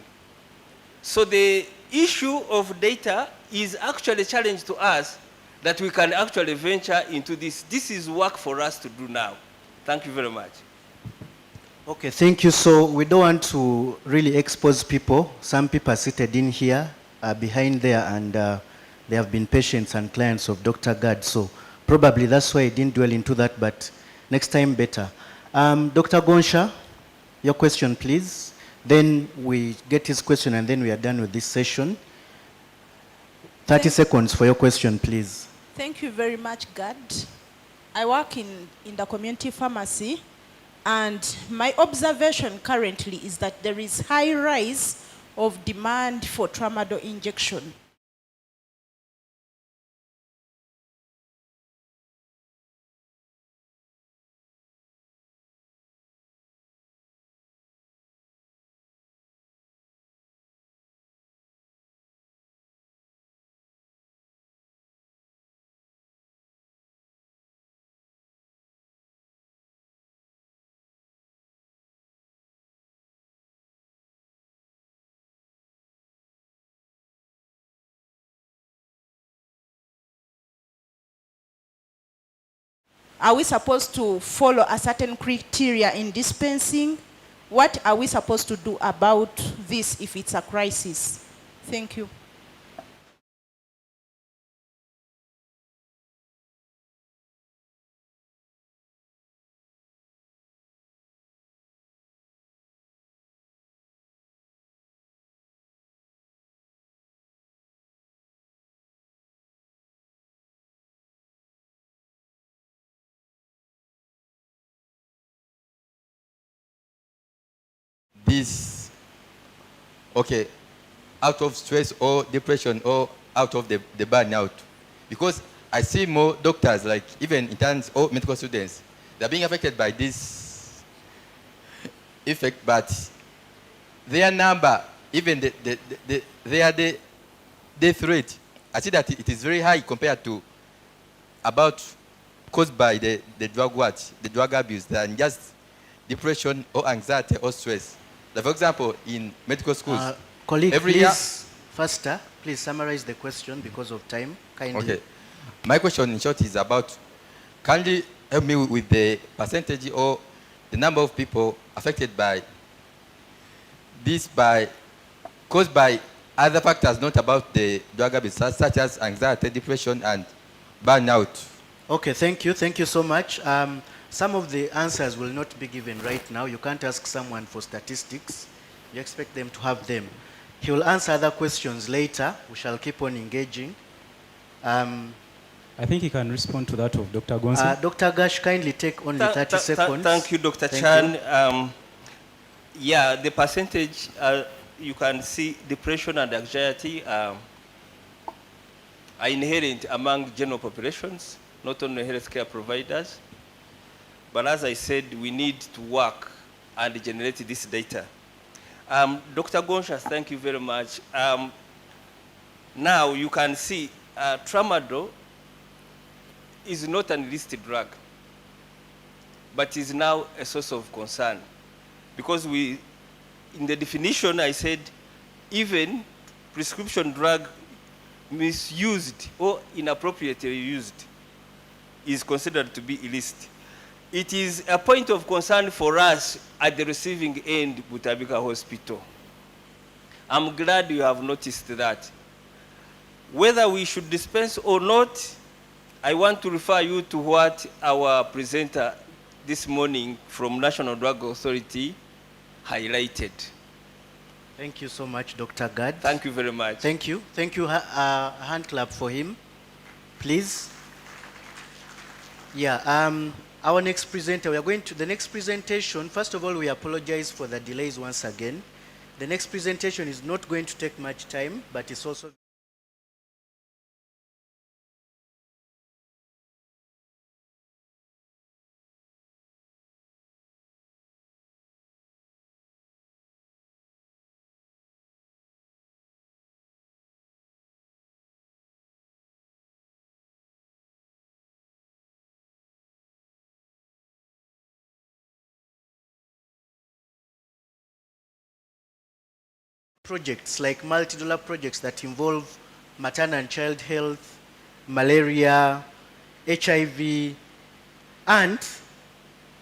So the issue of data is actually a challenge to us that we can actually venture into this. This is work for us to do now. Thank you very much. Okay, thank you. So we don't want to really expose people. Some people are seated in here, behind there, and they have been patients and clients of Dr. Gad. So probably that's why I didn't dwell into that, but next time better. Dr. Gonsha, your question, please. Then we get his question, and then we are done with this session. 30 seconds for your question, please. Thank you very much, Gad. I work in the community pharmacy, and my observation currently is that there is high rise of demand for tramadol injection. Are we supposed to follow a certain criteria in dispensing? What are we supposed to do about this if it's a crisis? Thank you. This, okay, out of stress or depression or out of the burnout. Because I see more doctors, like even interns or medical students, they're being affected by this effect, but their number, even their death rate, I see that it is very high compared to about caused by the drug abuse than just depression or anxiety or stress. Like for example, in medical schools, Colleague, every please, faster. Please summarize the question because of time. Kindly. Okay. My question in short is about, can you help me with the percentage or the number of people affected by this caused by other factors, not about the drug abuse, such as anxiety, depression, and burnout? Okay, thank you. Thank you so much. Some of the answers will not be given right now. You can't ask someone for statistics. You expect them to have them. He will answer other questions later. We shall keep on engaging. I think he can respond to that of Dr. Gonsi. Dr. Gash, kindly take only 30 seconds. Thank you, Dr. Thank Chan. you. Yeah, the percentage, you can see depression and anxiety are inherent among general populations, not only healthcare providers. But as I said, we need to work and generate this data. Dr. Gonsha, thank you very much. Now you can see tramadol is not an illicit drug, but is now a source of concern. Because in the definition I said, even prescription drug misused or inappropriately used is considered to be illicit. It is a point of concern for us at the receiving end, Butabika Hospital. I'm glad you have noticed that. Whether we should dispense or not, I want to refer you to what our presenter this morning from National Drug Authority highlighted. Thank you so much, Dr. Gad. Thank you very much. Thank you. Thank you. A hand clap for him, please. Yeah. Our next presenter, we are going to the next presentation. First of all, we apologize for the delays once again. The next presentation is not going to take much time, but it's also projects, like multi-dollar projects that involve maternal and child health, malaria, HIV, and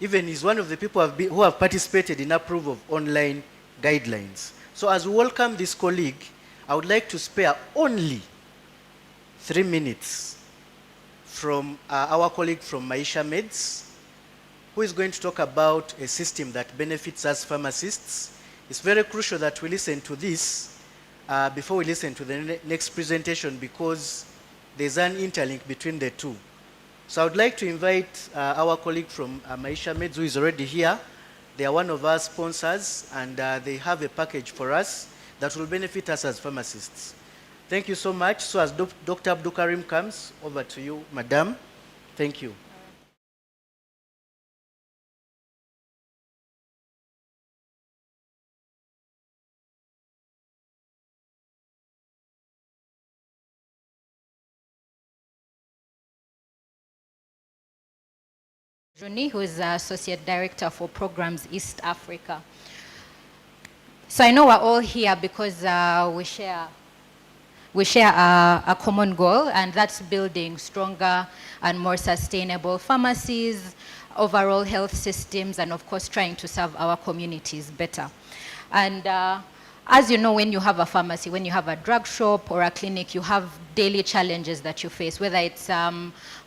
even is one of the people who have participated in approval of online guidelines. So as we welcome this colleague, I would like to spare only 3 minutes from our colleague from Maisha Meds, who is going to talk about a system that benefits us pharmacists. It's very crucial that we listen to this before we listen to the next presentation, because there's an interlink between the two. So I would like to invite our colleague from Maisha Meds, who is already here. They are one of our sponsors, and they have a package for us that will benefit us as pharmacists. Thank you so much. So as Dr. Abdul Karim comes, over to you, Madam. Thank you. Juni, who is Associate Director for Programs East Africa. So I know we're all here because we share a common goal, and that's building stronger and more sustainable pharmacies, overall health systems, and of course trying to serve our communities better. And as you know, when you have a pharmacy, when you have a drug shop or a clinic, you have daily challenges that you face, whether it's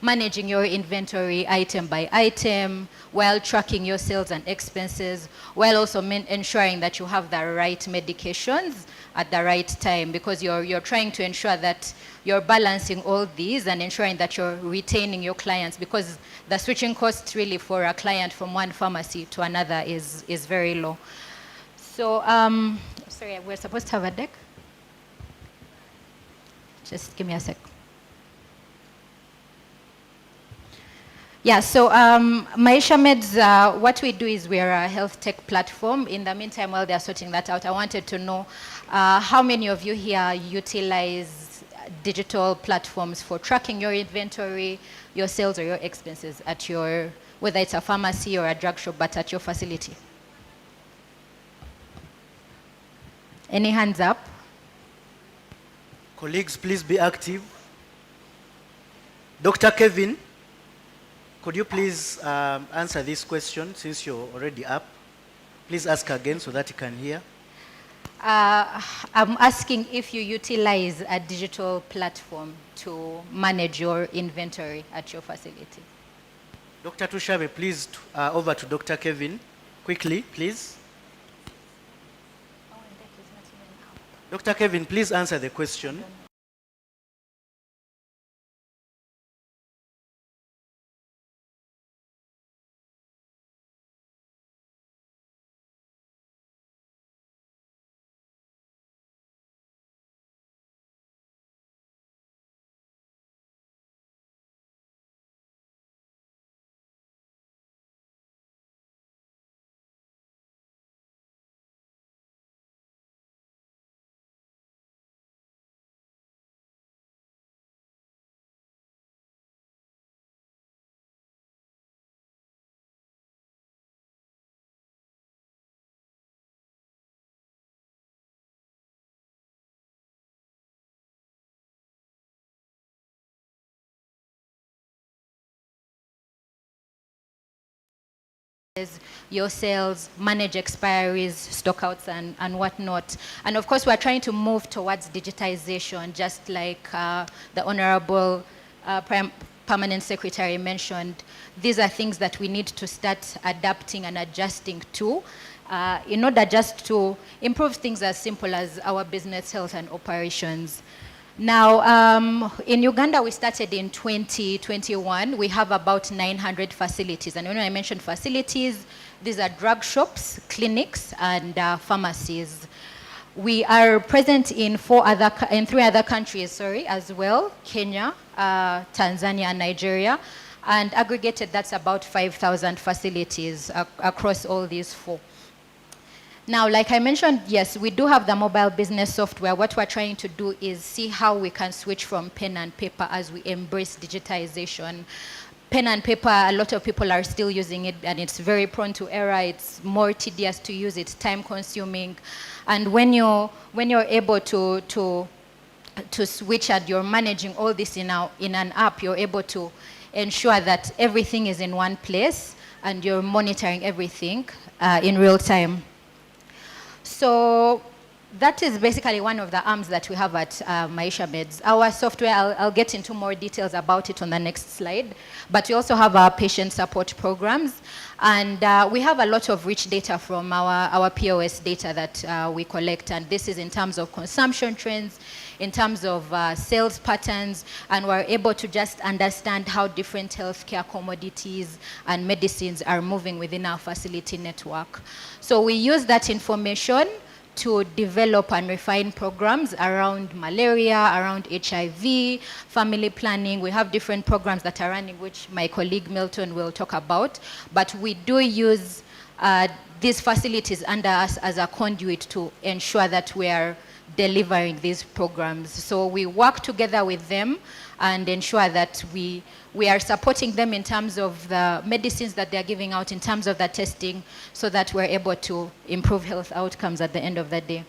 managing your inventory item by item, while tracking your sales and expenses, while also ensuring that you have the right medications at the right time, because you're trying to ensure that you're balancing all these and ensuring that you're retaining your clients, because the switching cost really for a client from one pharmacy to another is very low. So, sorry, we're supposed to have a deck. Just give me a sec. Yeah, so Maisha Meds, what we do is we're a health tech platform. In the meantime, while they're sorting that out, I wanted to know how many of you here utilize digital platforms for tracking your inventory, your sales, or your expenses at your, whether it's a pharmacy or a drug shop, but at your facility? Any hands up? Colleagues, please be active. Dr. Kevin, could you please answer this question since you're already up? Please ask again so that you can hear. I'm asking if you utilize a digital platform to manage your inventory at your facility. Dr. Tushabe, please, over to Dr. Kevin. Quickly, please. Dr. Kevin, please answer the question. Your sales, manage expiries, stockouts, and whatnot. And of course, we're trying to move towards digitization, just like the Honorable Permanent Secretary mentioned. These are things that we need to start adapting and adjusting to in order just to improve things as simple as our business health and operations. Now, in Uganda, we started in 2021. We have about 900 facilities. And when I mentioned facilities, these are drug shops, clinics, and pharmacies. We are present in three other countries, as well, Kenya, Tanzania, and Nigeria. And aggregated, that's about 5,000 facilities across all these four. Now, like I mentioned, yes, we do have the mobile business software. What we're trying to do is see how we can switch from pen and paper as we embrace digitization. pen and paper, a lot of people are still using it, and it's very prone to error. It's more tedious to use. It's time consuming. And when you're able to switch and you're managing all this in an app, you're able to ensure that everything is in one place and you're monitoring everything in real time. So that is basically one of the arms that we have at Maisha Meds. Our software, I'll get into more details about it on the next slide, but we also have our patient support programs, and we have a lot of rich data from our POS data that we collect, and this is in terms of consumption trends, in terms of sales patterns, and we're able to just understand how different healthcare commodities and medicines are moving within our facility network. So we use that information to develop and refine programs around malaria, around HIV, family planning. We have different programs that are running, which my colleague Milton will talk about. But we do use these facilities under us as a conduit to ensure that we are delivering these programs. So we work together with them and ensure that we are supporting them in terms of the medicines that they're giving out, in terms of the testing, so that we're able to improve health outcomes at the end of the day.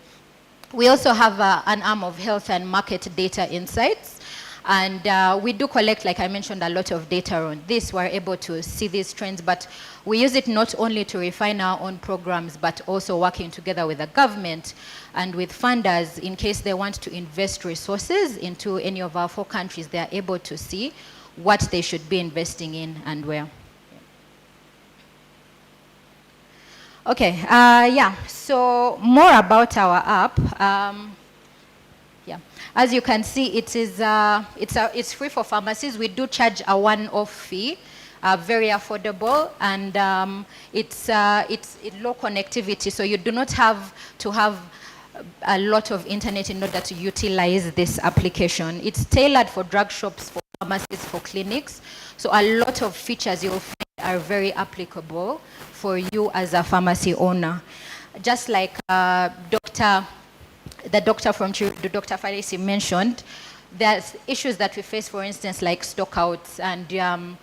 We also have an arm of health and market data insights. And we do collect, like I mentioned, a lot of data on this. We're able to see these trends, but we use it not only to refine our own programs, but also working together with the government and with funders in case they want to invest resources into any of our 4 countries. They are able to see what they should be investing in and where. Okay, yeah, so more about our app. Yeah, as you can see, it's free for pharmacies. We do charge a one-off fee, very affordable, and it's low connectivity, so you do not have to have a lot of internet in order to utilize this application. It's tailored for drug shops, for pharmacies, for clinics, so a lot of features you'll find are very applicable for you as a pharmacy owner. Just like the doctor from Dr. Farisi mentioned, there's issues that we face, for instance, like stockouts. And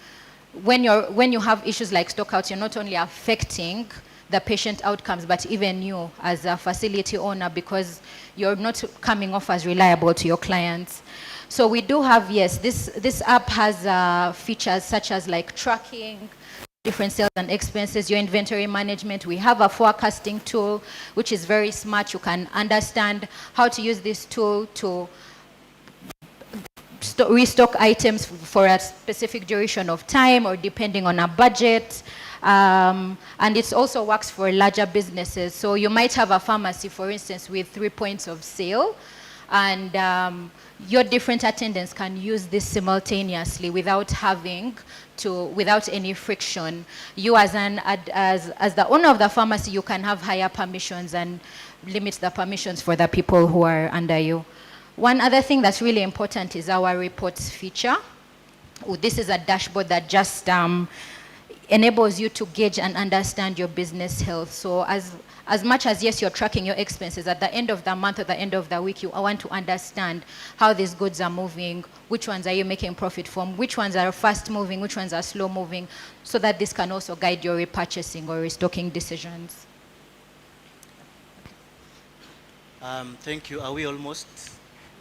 when you have issues like stockouts, you're not only affecting the patient outcomes, but even you as a facility owner, because you're not coming off as reliable to your clients. So we do have, yes, this app has features such as like tracking, different sales and expenses, your inventory management. We have a forecasting tool, which is very smart. You can understand how to use this tool to restock items for a specific duration of time or depending on a budget. And it also works for larger businesses. So you might have a pharmacy, for instance, with 3 points of sale, and your different attendants can use this simultaneously without any friction. You as the owner of the pharmacy, you can have higher permissions and limit the permissions for the people who are under you. One other thing that's really important is our reports feature. This is a dashboard that just enables you to gauge and understand your business health. So as much as, yes, you're tracking your expenses, at the end of the month or the end of the week, you want to understand how these goods are moving, which ones are you making profit from, which ones are fast moving, which ones are slow moving, so that this can also guide your repurchasing or restocking decisions. Thank you. Are we almost?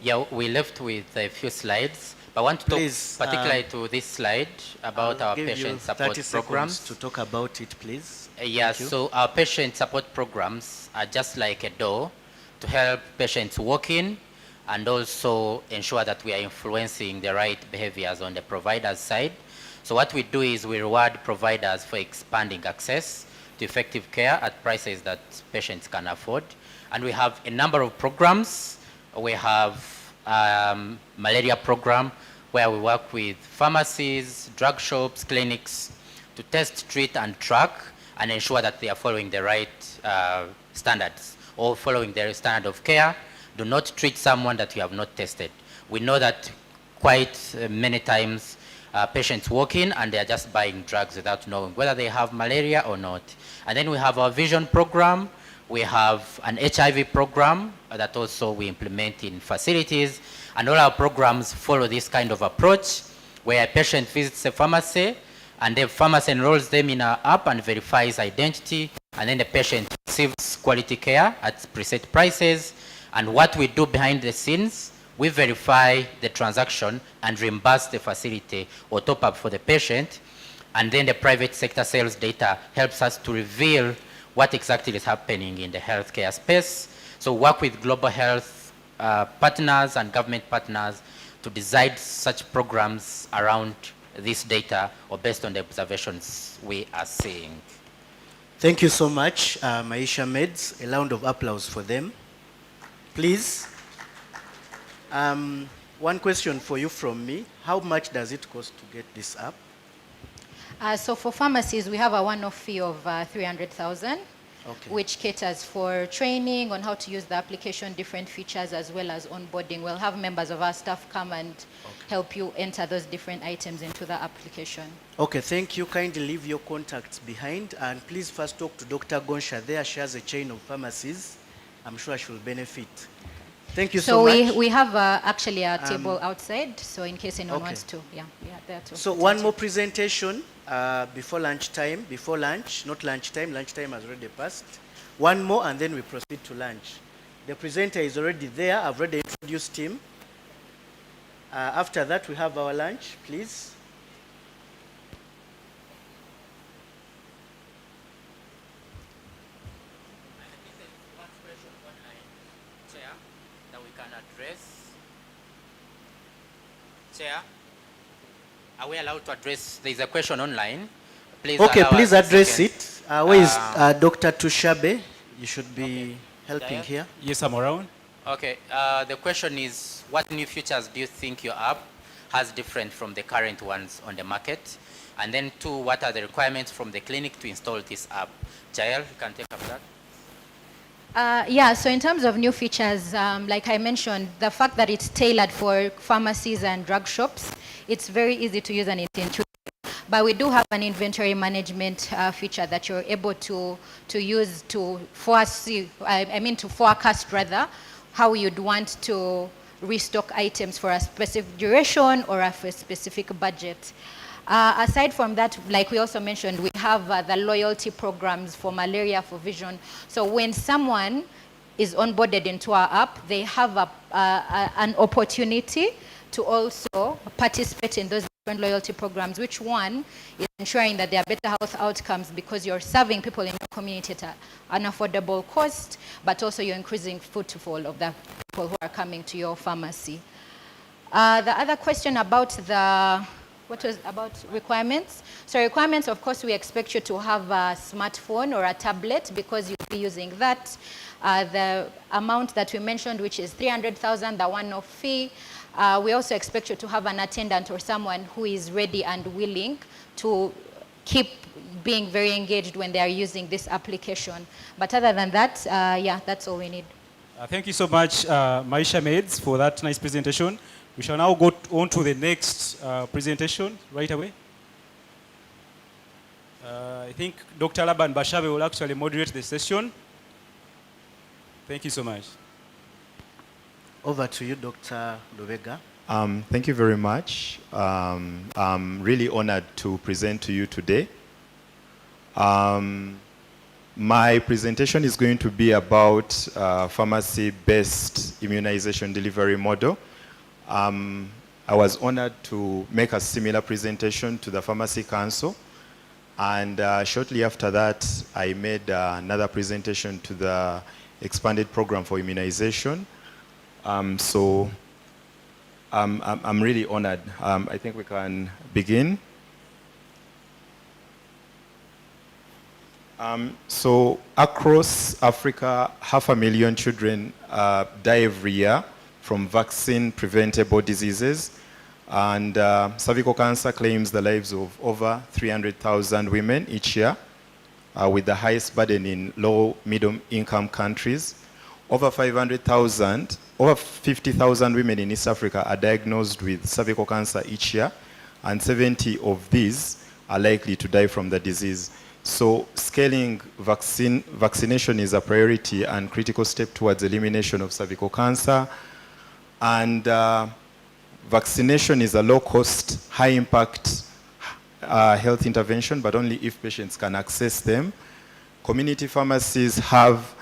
Yeah, we left with a few slides. But I want to Please, talk particularly to this slide about our give you patient 30 support programs. seconds to talk about it, please. Yeah, Thank you. so our patient support programs are just like a door to help patients walk in and also ensure that we are influencing the right behaviors on the provider's side. So what we do is we reward providers for expanding access to effective care at prices that patients can afford. And we have a number of programs. We have malaria program where we work with pharmacies, drug shops, clinics to test, treat, and track and ensure that they are following the right standards or following their standard of care. Do not treat someone that you have not tested. We know that quite many times patients walk in and they are just buying drugs without knowing whether they have malaria or not. And then we have our vision program. We have an HIV program that also we implement in facilities, and all our programs follow this kind of approach where a patient visits a pharmacy and the pharmacy enrolls them in our app and verifies identity, and then the patient receives quality care at preset prices. And what we do behind the scenes, we verify the transaction and reimburse the facility or top up for the patient. And then the private sector sales data helps us to reveal what exactly is happening in the healthcare space. So work with global health partners and government partners to design such programs around this data or based on the observations we are seeing. Thank you so much, Maisha Meds. A round of applause for them. Please. One question for you from me. How much does it cost to get this app? So for pharmacies, we have a one-off fee of 300,000, which caters for training on how to use the application, different features, as well as onboarding. We'll have members of our staff come and help you enter those different items into the application. Okay, thank you. Kindly leave your contacts behind, and please first talk to Dr. Gonsha there. She has a chain of pharmacies. I'm sure she will benefit. Thank you so much. So we have actually a table outside, so in case anyone wants to, there too. So one more presentation before lunchtime, before lunch, not lunchtime, lunchtime has already passed. One more and then we proceed to lunch. The presenter is already there, I've already introduced him. After that we have our lunch, please. Chair, are we allowed to address? There is a question online. Please please address it. Where is Dr. Tushabe? You should be helping here. Yes, I'm around. Okay, the question is, what new features do you think your app has different from the current ones on the market? And then two, what are the requirements from the clinic to install this app? Jael, you can take up that. So in terms of new features, like I mentioned, the fact that it's tailored for pharmacies and drug shops, it's very easy to use and it's intuitive. But we do have an inventory management feature that you're able to use to foresee, to forecast rather, how you'd want to restock items for a specific duration or for a specific budget. Aside from that, like we also mentioned, we have the loyalty programs for malaria, for vision. So when someone is onboarded into our app, they have an opportunity to also participate in those different loyalty programs, which one is ensuring that there are better health outcomes because you're serving people in your community at an affordable cost, but also you're increasing footfall of the people who are coming to your pharmacy. The other question about what was about requirements? So requirements, of course, we expect you to have a smartphone or a tablet because you'll be using that. The amount that we mentioned, which is 300,000, the one-off fee. We also expect you to have an attendant or someone who is ready and willing to keep being very engaged when they are using this application. But other than that, that's all we need. Thank you so much, Maisha Meds, for that nice presentation. We shall now go on to the next presentation right away. I think Dr. Laban Bashabe will actually moderate the session. Thank you so much. Over to you, Dr. Lubega. Thank you very much. I'm really honored to present to you today. My presentation is going to be about pharmacy-based immunization delivery model. I was honored to make a similar presentation to the Pharmacy Council, and shortly after that, I made another presentation to the expanded program for immunization. So I'm really honored. I think we can begin. So across Africa, 500,000 children die every year from vaccine-preventable diseases. And cervical cancer claims the lives of over 300,000 women each year, with the highest burden in low, middle-income countries. Over 50,000 women in East Africa are diagnosed with cervical cancer each year, and 70 of these are likely to die from the disease. So scaling vaccination is a priority and critical step towards elimination of cervical cancer. And vaccination is a low-cost, high-impact health intervention, but only if patients can access them. Community pharmacies have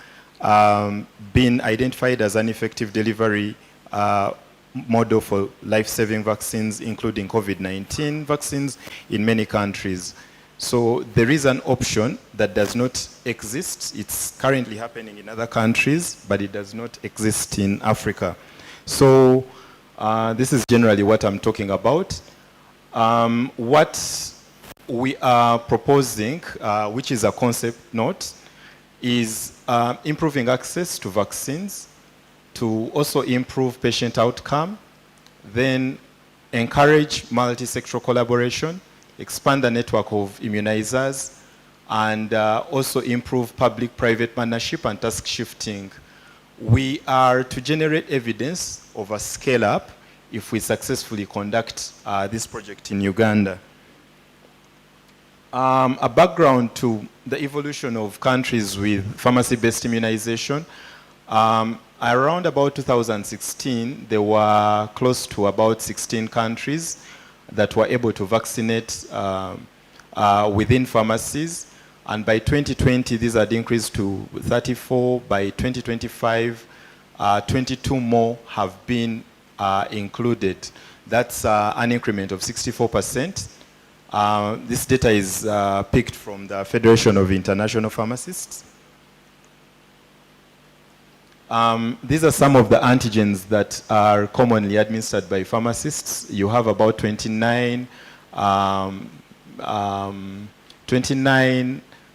been identified as an effective delivery model for life-saving vaccines, including COVID-19 vaccines in many countries. So there is an option that does not exist. It's currently happening in other countries, but it does not exist in Africa. So this is generally what I'm talking about. What we are proposing, which is a concept note, is improving access to vaccines, to also improve patient outcome, then encourage multi-sectoral collaboration, expand the network of immunizers, and also improve public-private partnership and task shifting. We are to generate evidence of a scale-up if we successfully conduct this project in Uganda. A background to the evolution of countries with pharmacy-based immunization. Around about 2016, there were close to about 16 countries that were able to vaccinate within pharmacies. And by 2020, these had increased to 34. By 2025, 22 more have been included. That's an increment of 64%. This data is picked from the Federation of International Pharmacists. These are some of the antigens that are commonly administered by pharmacists. You have about 29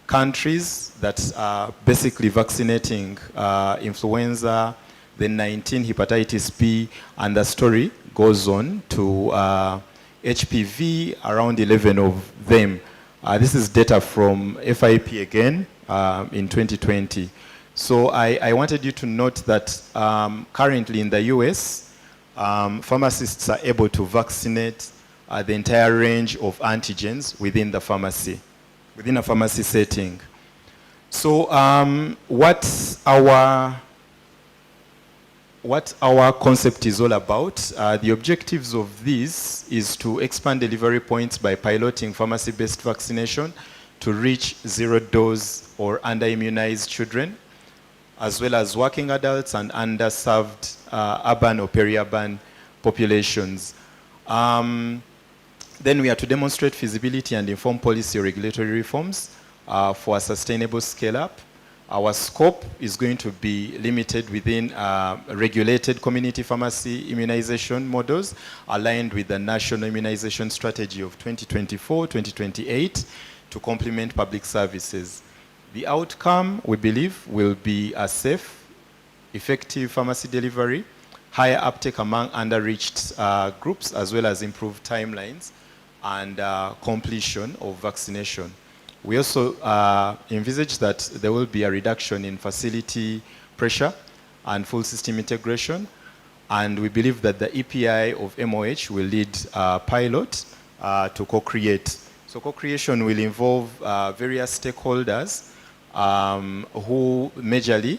countries that are basically vaccinating influenza, then 19 hepatitis B, and the story goes on to HPV, around 11 of them. This is data from FIP again in 2020. So I wanted you to note that currently in the US, pharmacists are able to vaccinate the entire range of antigens within the pharmacy, within a pharmacy setting. So what our concept is all about, the objectives of this is to expand delivery points by piloting pharmacy-based vaccination to reach zero-dose or under-immunized children, as well as working adults and underserved urban or peri-urban populations. Then we are to demonstrate feasibility and inform policy or regulatory reforms for a sustainable scale-up. Our scope is going to be limited within regulated community pharmacy immunization models aligned with the National Immunization Strategy of 2024-2028 to complement public services. The outcome, we believe, will be a safe, effective pharmacy delivery, higher uptake among underreached groups, as well as improved timelines and completion of vaccination. We also envisage that there will be a reduction in facility pressure and full system integration. And we believe that the EPI of MOH will lead pilot to co-create. So co-creation will involve various stakeholders who majorly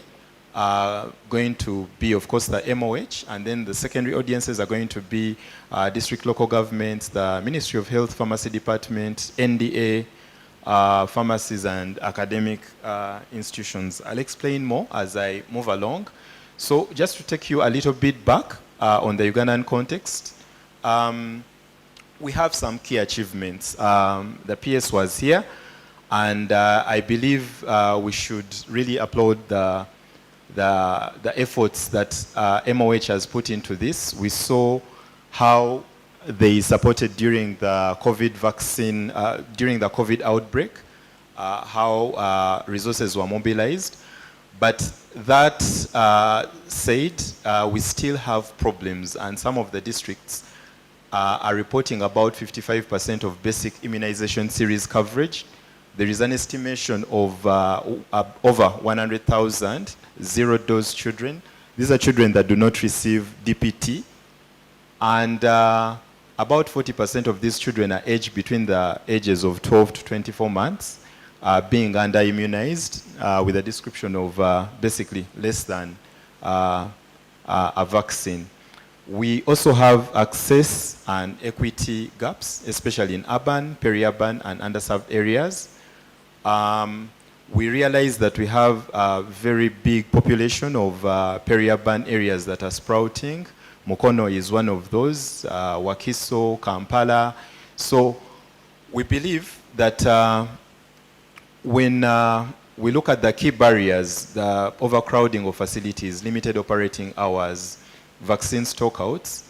are going to be, of course, the MOH, and then the secondary audiences are going to be district local governments, the Ministry of Health Pharmacy Department, NDA, pharmacies and academic institutions. I'll explain more as I move along. So just to take you a little bit back on the Ugandan context, we have some key achievements. The PS was here, and I believe we should really applaud the efforts that MOH has put into this. We saw how they supported during the COVID vaccine, during the COVID outbreak, how resources were mobilized. But that said, we still have problems, and some of the districts are reporting about 55% of basic immunization series coverage. There is an estimation of over 100,000 zero-dose children. These are children that do not receive DPT. And about 40% of these children are aged between the ages of 12 to 24 months, being under-immunized with a description of basically less than a vaccine. We also have access and equity gaps, especially in urban, peri-urban, and underserved areas. We realize that we have a very big population of peri-urban areas that are sprouting. Mukono is one of those, Wakiso, Kampala. So we believe that when we look at the key barriers, the overcrowding of facilities, limited operating hours, vaccine stockouts,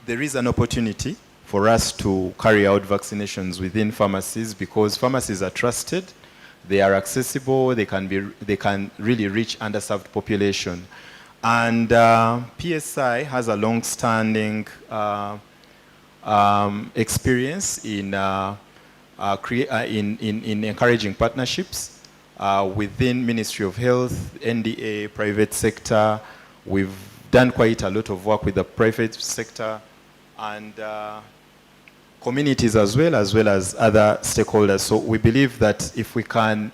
there is an opportunity for us to carry out vaccinations within pharmacies because pharmacies are trusted, they are accessible, they can really reach underserved population. And PSI has a long-standing experience in encouraging partnerships within Ministry of Health, NDA, private sector. We've done quite a lot of work with the private sector and communities as well as other stakeholders. So we believe that if we can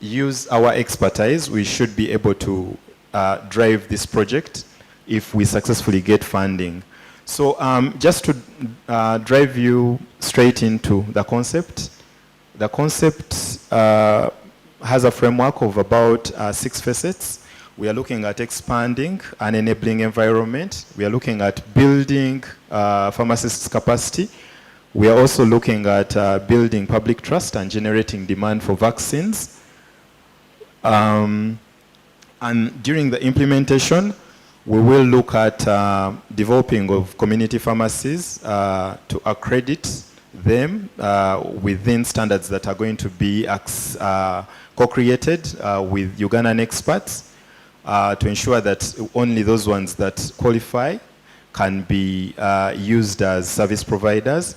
use our expertise, we should be able to drive this project if we successfully get funding. So just to drive you straight into the concept has a framework of about 6 facets. We are looking at expanding an enabling environment. We are looking at building pharmacists' capacity. We are also looking at building public trust and generating demand for vaccines. And during the implementation, we will look at developing of community pharmacies to accredit them within standards that are going to be co-created with Ugandan experts to ensure that only those ones that qualify can be used as service providers.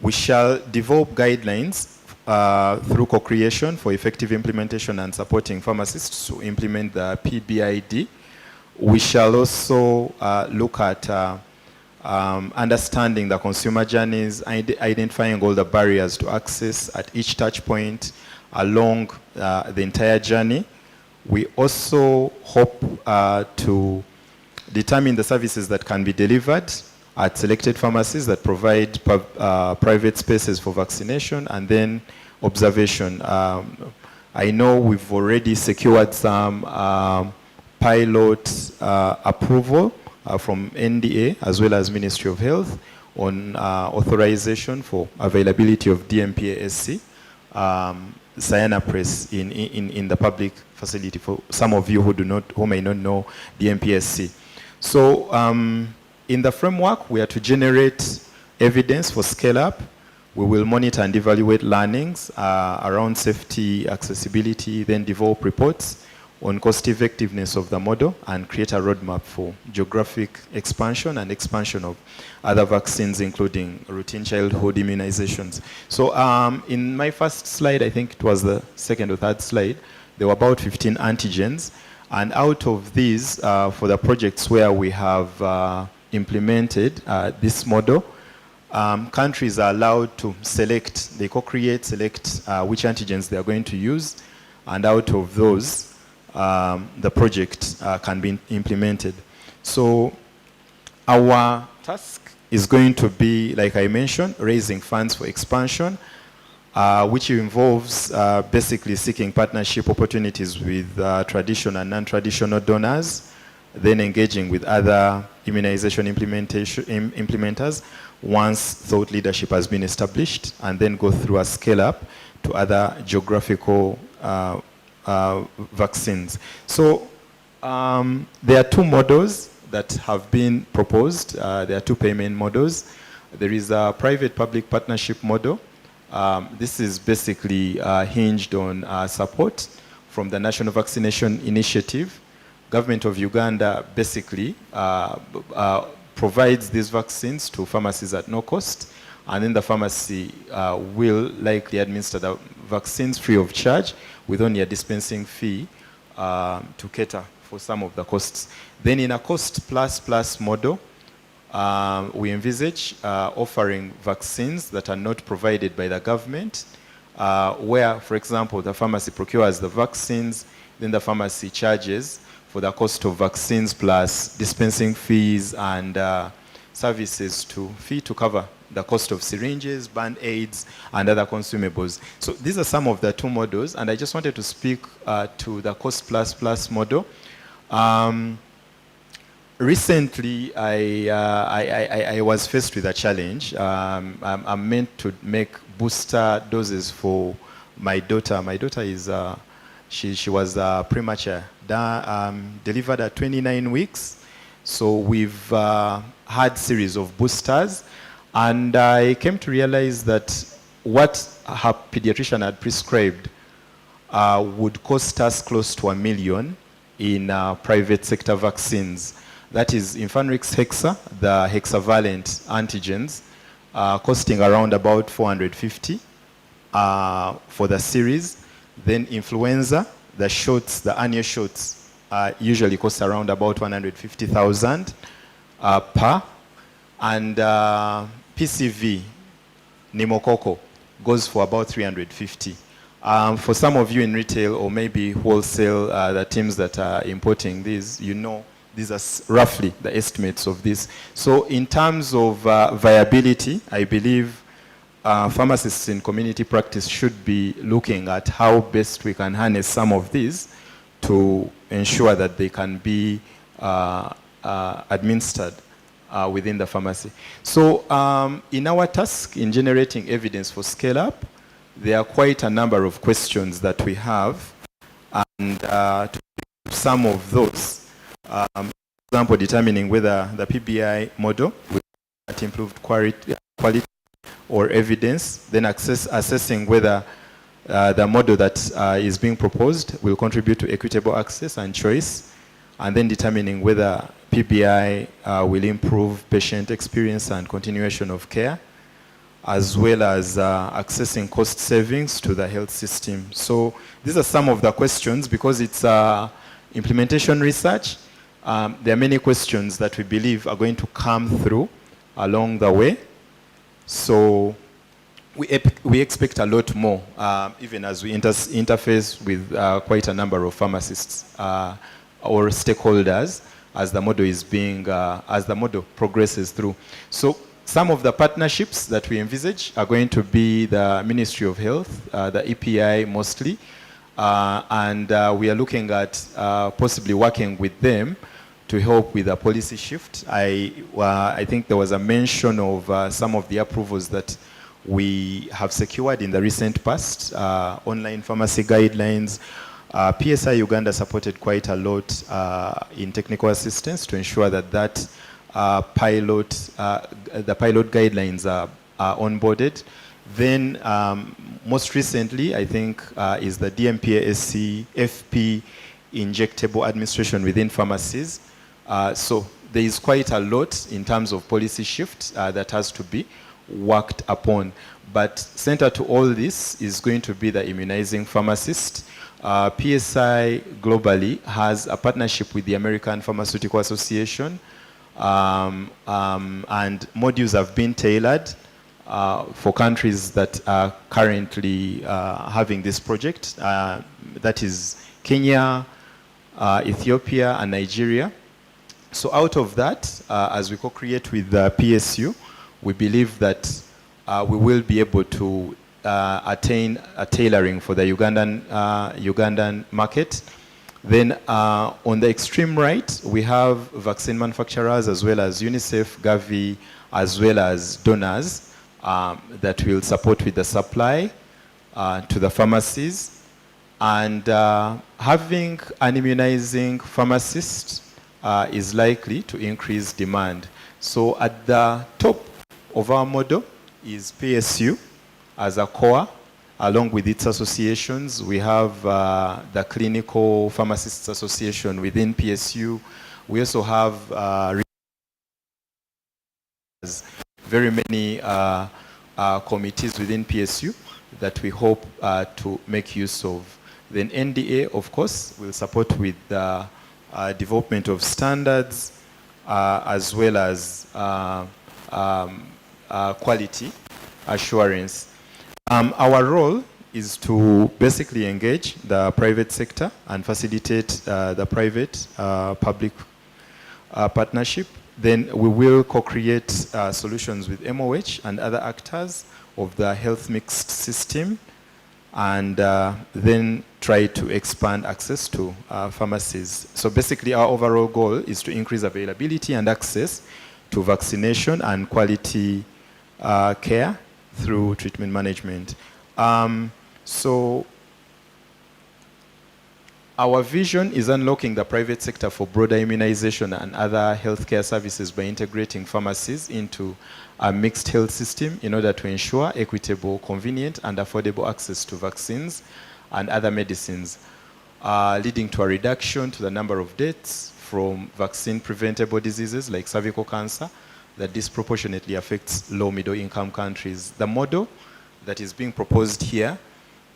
We shall develop guidelines through co-creation for effective implementation and supporting pharmacists to implement the PBID. We shall also look at understanding the consumer journeys, identifying all the barriers to access at each touch point along the entire journey. We also hope to determine the services that can be delivered at selected pharmacies that provide private spaces for vaccination and then observation. I know we've already secured some pilot approval from NDA as well as Ministry of Health on authorization for availability of DMPASC, Cyanopress in the public facility for some of you who may not know DMPASC. So in the framework, we are to generate evidence for scale-up. We will monitor and evaluate learnings around safety, accessibility, then develop reports on cost effectiveness of the model and create a roadmap for geographic expansion and expansion of other vaccines, including routine childhood immunizations. So in my first slide, I think it was the second or third slide, there were about 15 antigens. And out of these, for the projects where we have implemented this model, countries are allowed to select, they co-create, select which antigens they are going to use, and out of those, the project can be implemented. So our task is going to be, like I mentioned, raising funds for expansion, which involves basically seeking partnership opportunities with traditional and non-traditional donors, then engaging with other immunization implementers once thought leadership has been established, and then go through a scale-up to other geographical vaccines. So there are 2 models that have been proposed. There are 2 payment models. There is a private-public partnership model. This is basically hinged on support from the National Vaccination Initiative. Government of Uganda basically provides these vaccines to pharmacies at no cost, and then the pharmacy will likely administer the vaccines free of charge with only a dispensing fee to cater for some of the costs. Then in a cost-plus model, we envisage offering vaccines that are not provided by the government, where, for example, the pharmacy procures the vaccines, then the pharmacy charges for the cost of vaccines plus dispensing fees and services to cover the cost of syringes, band-aids, and other consumables. So these are some of the two models, and I just wanted to speak to the cost plus model. Recently, I was faced with a challenge. I'm meant to make booster doses for my daughter. My daughter is, she was premature, delivered at 29 weeks. So we've had series of boosters, and I came to realize that what her pediatrician had prescribed would cost us close to $1 million in private sector vaccines. That is Infanrix Hexa, the hexavalent antigens, costing around about 450 for the series. Then influenza, the shots, the annual shots, usually cost around about 150,000 per. And PCV, pneumococcal, goes for about 350. For some of you in retail or maybe wholesale, the teams that are importing these, you know, these are roughly the estimates of this. So in terms of viability, I believe pharmacists in community practice should be looking at how best we can harness some of these to ensure that they can be administered within the pharmacy. So in our task in generating evidence for scale-up, there are quite a number of questions that we have, and to some of those, for example, determining whether the PBI model will improved quality or evidence, then assessing whether the model that is being proposed will contribute to equitable access and choice, and then determining whether PBI will improve patient experience and continuation of care, as well as accessing cost savings to the health system. So these are some of the questions. Because it's implementation research, there are many questions that we believe are going to come through along the way. So we expect a lot more, even as we interface with quite a number of pharmacists or stakeholders as the model is being, as the model progresses through. So some of the partnerships that we envisage are going to be the Ministry of Health, the EPI mostly, and we are looking at possibly working with them to help with a policy shift. I think there was a mention of some of the approvals that we have secured in the recent past, online pharmacy guidelines. PSI Uganda supported quite a lot in technical assistance to ensure that the pilot guidelines are onboarded. Then most recently, I think, is the DMPASC FP injectable administration within pharmacies. So there is quite a lot in terms of policy shift that has to be worked upon. But center to all this is going to be the immunizing pharmacist. PSI globally has a partnership with the American Pharmaceutical Association, and modules have been tailored for countries that are currently having this project. That is Kenya, Ethiopia, and Nigeria. So out of that, as we co-create with the PSU, we believe that we will be able to attain a tailoring for the Ugandan market. Then on the extreme right, we have vaccine manufacturers as well as UNICEF, Gavi, as well as donors that will support with the supply to the pharmacies. And having an immunizing pharmacist is likely to increase demand. So at the top of our model is PSU as a core, along with its associations. We have the Clinical Pharmacists Association within PSU. We also have very many committees within PSU that we hope to make use of. Then NDA, of course, will support with the development of standards as well as quality assurance. Our role is to basically engage the private sector and facilitate the private-public partnership. Then we will co-create solutions with MOH and other actors of the health mixed system, and then try to expand access to pharmacies. So basically our overall goal is to increase availability and access to vaccination and quality care through treatment management. So our vision is unlocking the private sector for broader immunization and other healthcare services by integrating pharmacies into a mixed health system in order to ensure equitable, convenient, and affordable access to vaccines and other medicines, leading to a reduction to the number of deaths from vaccine-preventable diseases like cervical cancer that disproportionately affects low middle income countries. The model that is being proposed here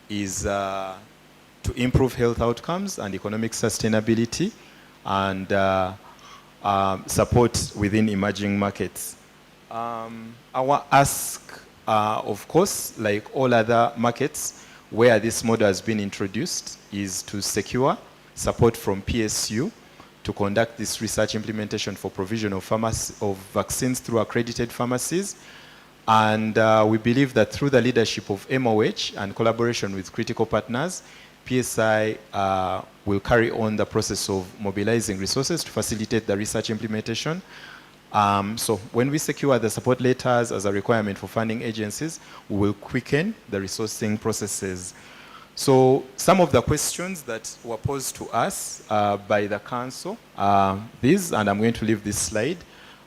is to improve health outcomes and economic sustainability and support within emerging markets. Our ask, of course, like all other markets where this model has been introduced, is to secure support from PSU to conduct this research implementation for provision of vaccines through accredited pharmacies. And we believe that through the leadership of MOH and collaboration with critical partners, PSI will carry on the process of mobilizing resources to facilitate the research implementation. So when we secure the support letters as a requirement for funding agencies, we will quicken the resourcing processes. So some of the questions that were posed to us by the council are these, and I'm going to leave this slide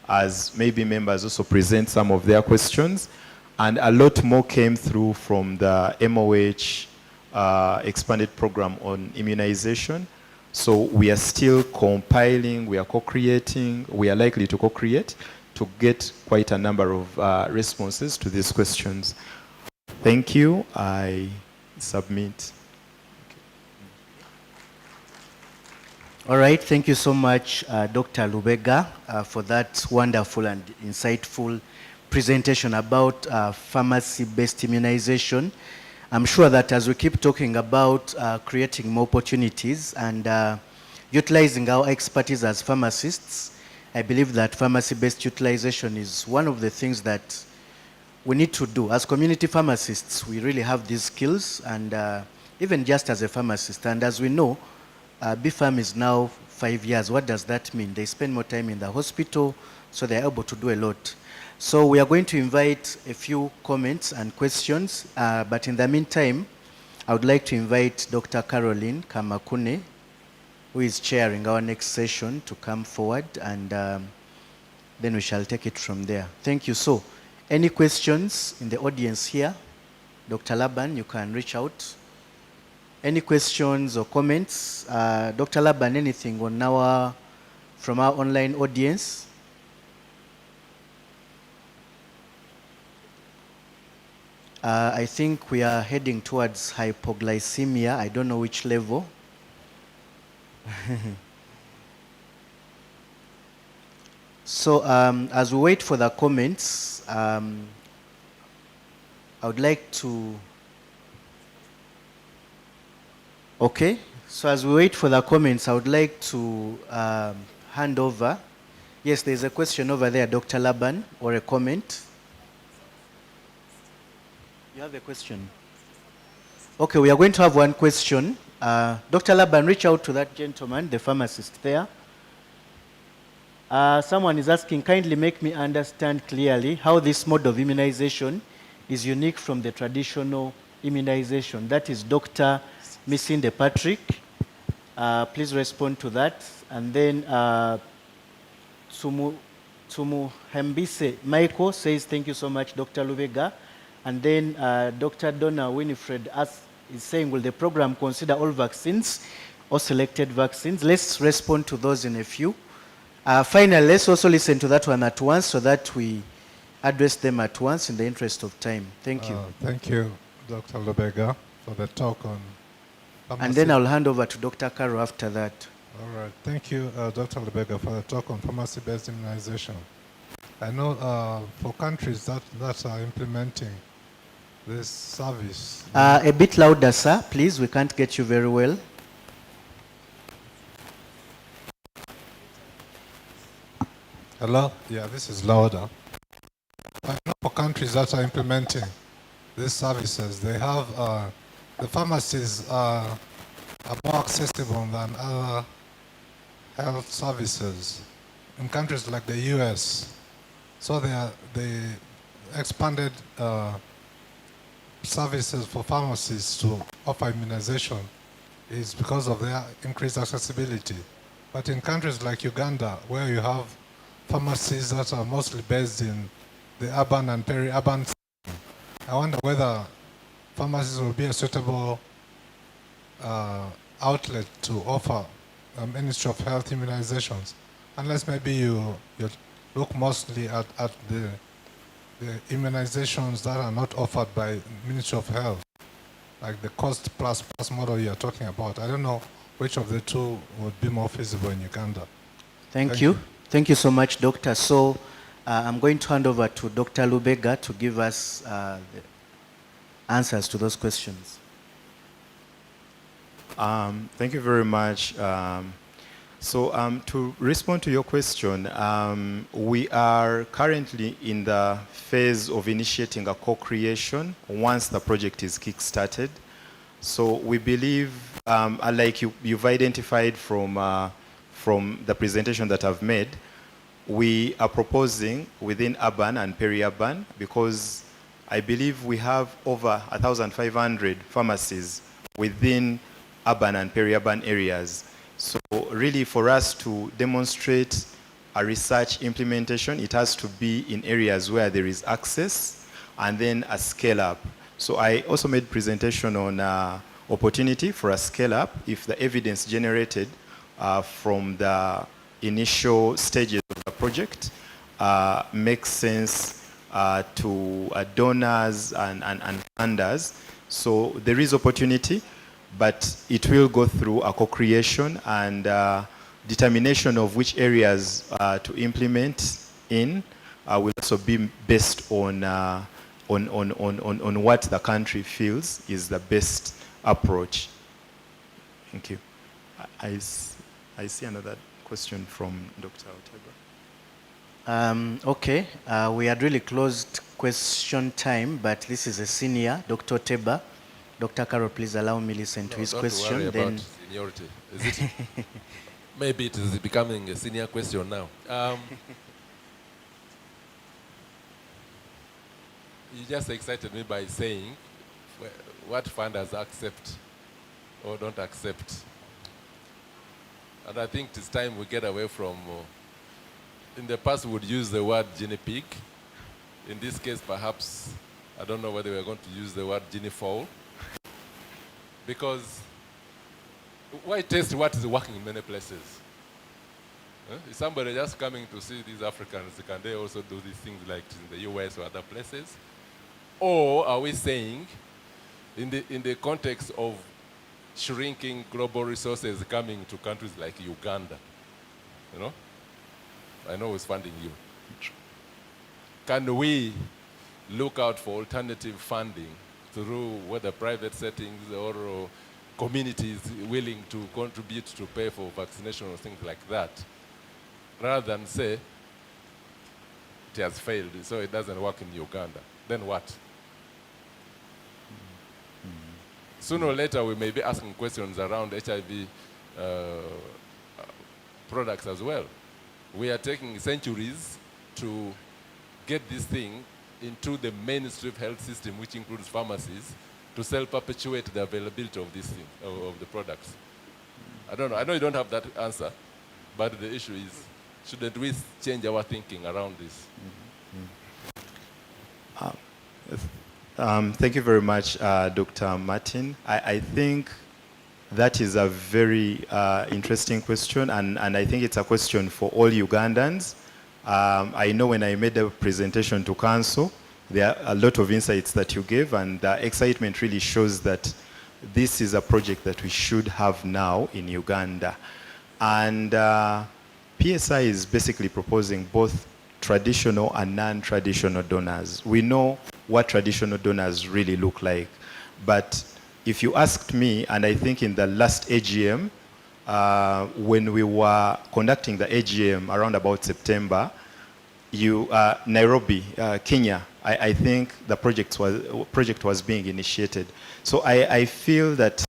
as maybe members also present some of their questions. And a lot more came through from the MOH expanded program on immunization. So we are still compiling, we are co-creating, we are likely to co-create to get quite a number of responses to these questions. Thank you. I submit. All right, thank you so much, Dr. Lubega, for that wonderful and insightful presentation about pharmacy-based immunization. I'm sure that as we keep talking about creating more opportunities and utilizing our expertise as pharmacists, I believe that pharmacy-based utilization is one of the things that we need to do. As community pharmacists, we really have these skills, and even just as a pharmacist. And as we know, BPharm is now 5 years. What does that mean? They spend more time in the hospital, so they're able to do a lot. So we are going to invite a few comments and questions, but in the meantime, I would like to invite Dr. Caroline Kamakune, who is chairing our next session, to come forward, and then we shall take it from there. Thank you. So, any questions in the audience here? Dr. Laban, you can reach out. Any questions or comments? Dr. Laban, anything on from our online audience? I think we are heading towards hypoglycemia. I don't know which level. So as we wait for the comments, I would like to... Okay, so as we wait for the comments, I would like to hand over. Yes, there's a question over there, Dr. Laban, or a comment. You have a question? Okay, we are going to have one question. Dr. Laban, reach out to that gentleman, the pharmacist there. Someone is asking, kindly make me understand clearly how this mode of immunization is unique from the traditional immunization. That is Dr. Misinde Patrick. Please respond to that. And then Hembise Michael says, thank you so much, Dr. Lubega. And then Dr. Donna Winifred is saying, will the program consider all vaccines or selected vaccines? Let's respond to those in a few. Finally, let's also listen to that one at once so that we address them at once in the interest of time. Thank you. Thank you, Dr. Lubega, for the talk on pharmacy. And then I'll hand over to Dr. Caro after that. All right. Thank you, Dr. Lubega, for the talk on pharmacy-based immunization. I know for countries that are implementing this service. A bit louder, sir, please. We can't get you very well. Hello? Yeah, this is louder. I know for countries that are implementing these services, they have, the pharmacies are more accessible than other health services in countries like the US. So they expanded services for pharmacies to offer immunization is because of their increased accessibility. But in countries like Uganda, where you have pharmacies that are mostly based in the urban and peri-urban, I wonder whether pharmacies will be a suitable outlet to offer Ministry of Health immunizations, unless maybe you look mostly at the immunizations that are not offered by Ministry of Health, like the cost plus model you're talking about. I don't know which of the two would be more feasible in Uganda. Thank you. Thank you so much, Doctor. So I'm going to hand over to Dr. Lubega to give us the answers to those questions. Thank you very much. To respond to your question, we are currently in the phase of initiating a co-creation once the project is kick-started. So we believe, like you've identified from the presentation that I've made, we are proposing within urban and peri-urban, because I believe we have over 1,500 pharmacies within urban and peri-urban areas. So really, for us to demonstrate a research implementation, it has to be in areas where there is access and then a scale up. So I also made presentation on opportunity for a scale up if the evidence generated from the initial stages of the project makes sense to donors and funders. So there is opportunity, but it will go through a co-creation and determination of which areas to implement in will also be based on what the country feels is the best approach. Thank you. I see another question from Dr. Oteba. Okay, we had really closed question time, but this is a senior, Dr. Oteba. Dr. Carroll, please allow me to listen to his question. Don't worry about seniority. Is it? Maybe it is becoming a senior question now. You just excited me by saying what funders accept or don't accept. And I think it's time we get away from, in the past we would use the word guinea pig. In this case, perhaps, I don't know whether we're going to use the word guinea fowl. Because why test what is working in many places? Is somebody just coming to see these Africans, can they also do these things like in the US or other places? Or are we saying, in the context of shrinking global resources coming to countries like Uganda, you know? I know who's funding you. Can we look out for alternative funding through whether private settings or communities willing to contribute to pay for vaccination or things like that, rather than say it has failed, so it doesn't work in Uganda? Then what? Sooner or later, we may be asking questions around HIV products as well. We are taking centuries to get this thing into the mainstream health system, which includes pharmacies, to self-perpetuate the availability of this thing, of the products. I don't know. I know you don't have that answer, but the issue is, shouldn't we change our thinking around this? Thank you very much, Dr. Martin. I think that is a very interesting question, and I think it's a question for all Ugandans. I know when I made the presentation to Council, there are a lot of insights that you gave, and the excitement really shows that this is a project that we should have now in Uganda. And PSI is basically proposing both traditional and non-traditional donors. We know what traditional donors really look like. But if you asked me, and I think in the last AGM, when we were conducting the AGM around about September, Nairobi, Kenya, I think the project was being initiated. So I feel that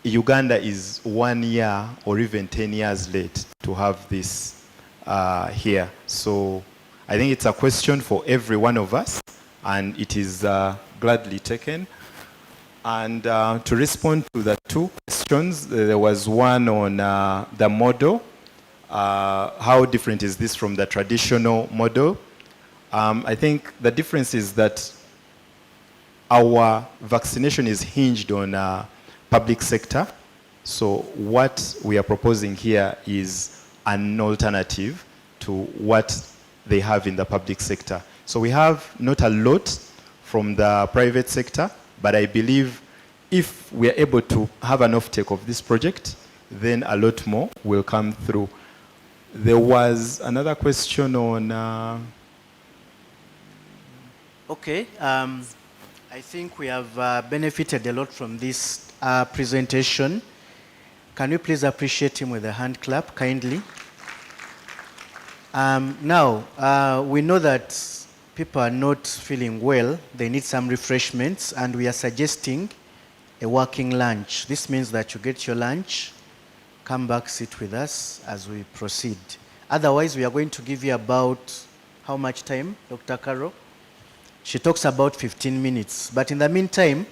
Uganda is 1 year or even 10 years late to have this here. So I think it's a question for every one of us, and it is gladly taken. And to respond to the two questions, there was one on the model. How different is this from the traditional model? I think the difference is that our vaccination is hinged on public sector. So what we are proposing here is an alternative to what they have in the public sector. So we have not a lot from the private sector, but I believe if we are able to have an offtake of this project, then a lot more will come through. There was another question on... Okay, I think we have benefited a lot from this presentation. Can you please appreciate him with a hand clap, kindly? Now, we know that people are not feeling well. They need some refreshments, and we are suggesting a working lunch. This means that you get your lunch, come back, sit with us as we proceed. Otherwise, we are going to give you about how much time, Dr. Carol? She talks about 15 minutes. But in the meantime,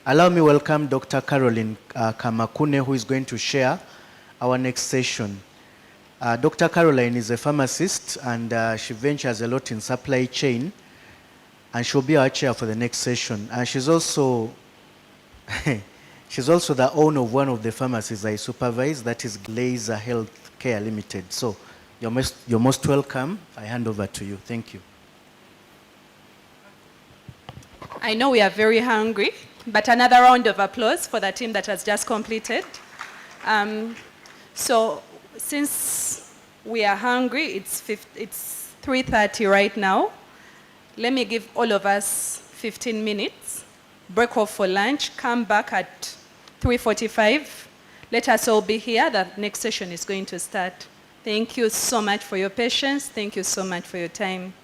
allow me welcome Dr. Caroline Kamakune, who is going to share our next session. Dr. Caroline is a pharmacist, and she ventures a lot in supply chain, and she'll be our chair for the next session. And she's also the owner of one of the pharmacies I supervise, that is Glazer Health Care Limited. So you're most welcome. I hand over to you. Thank you. I know we are very hungry, but another round of applause for the team that has just completed. So since we are hungry, it's 3:30 right now. Let me give all of us 15 minutes, break off for lunch, come back at 3:45. Let us all be here. The next session is going to start. Thank you so much for your patience. Thank you so much for your time.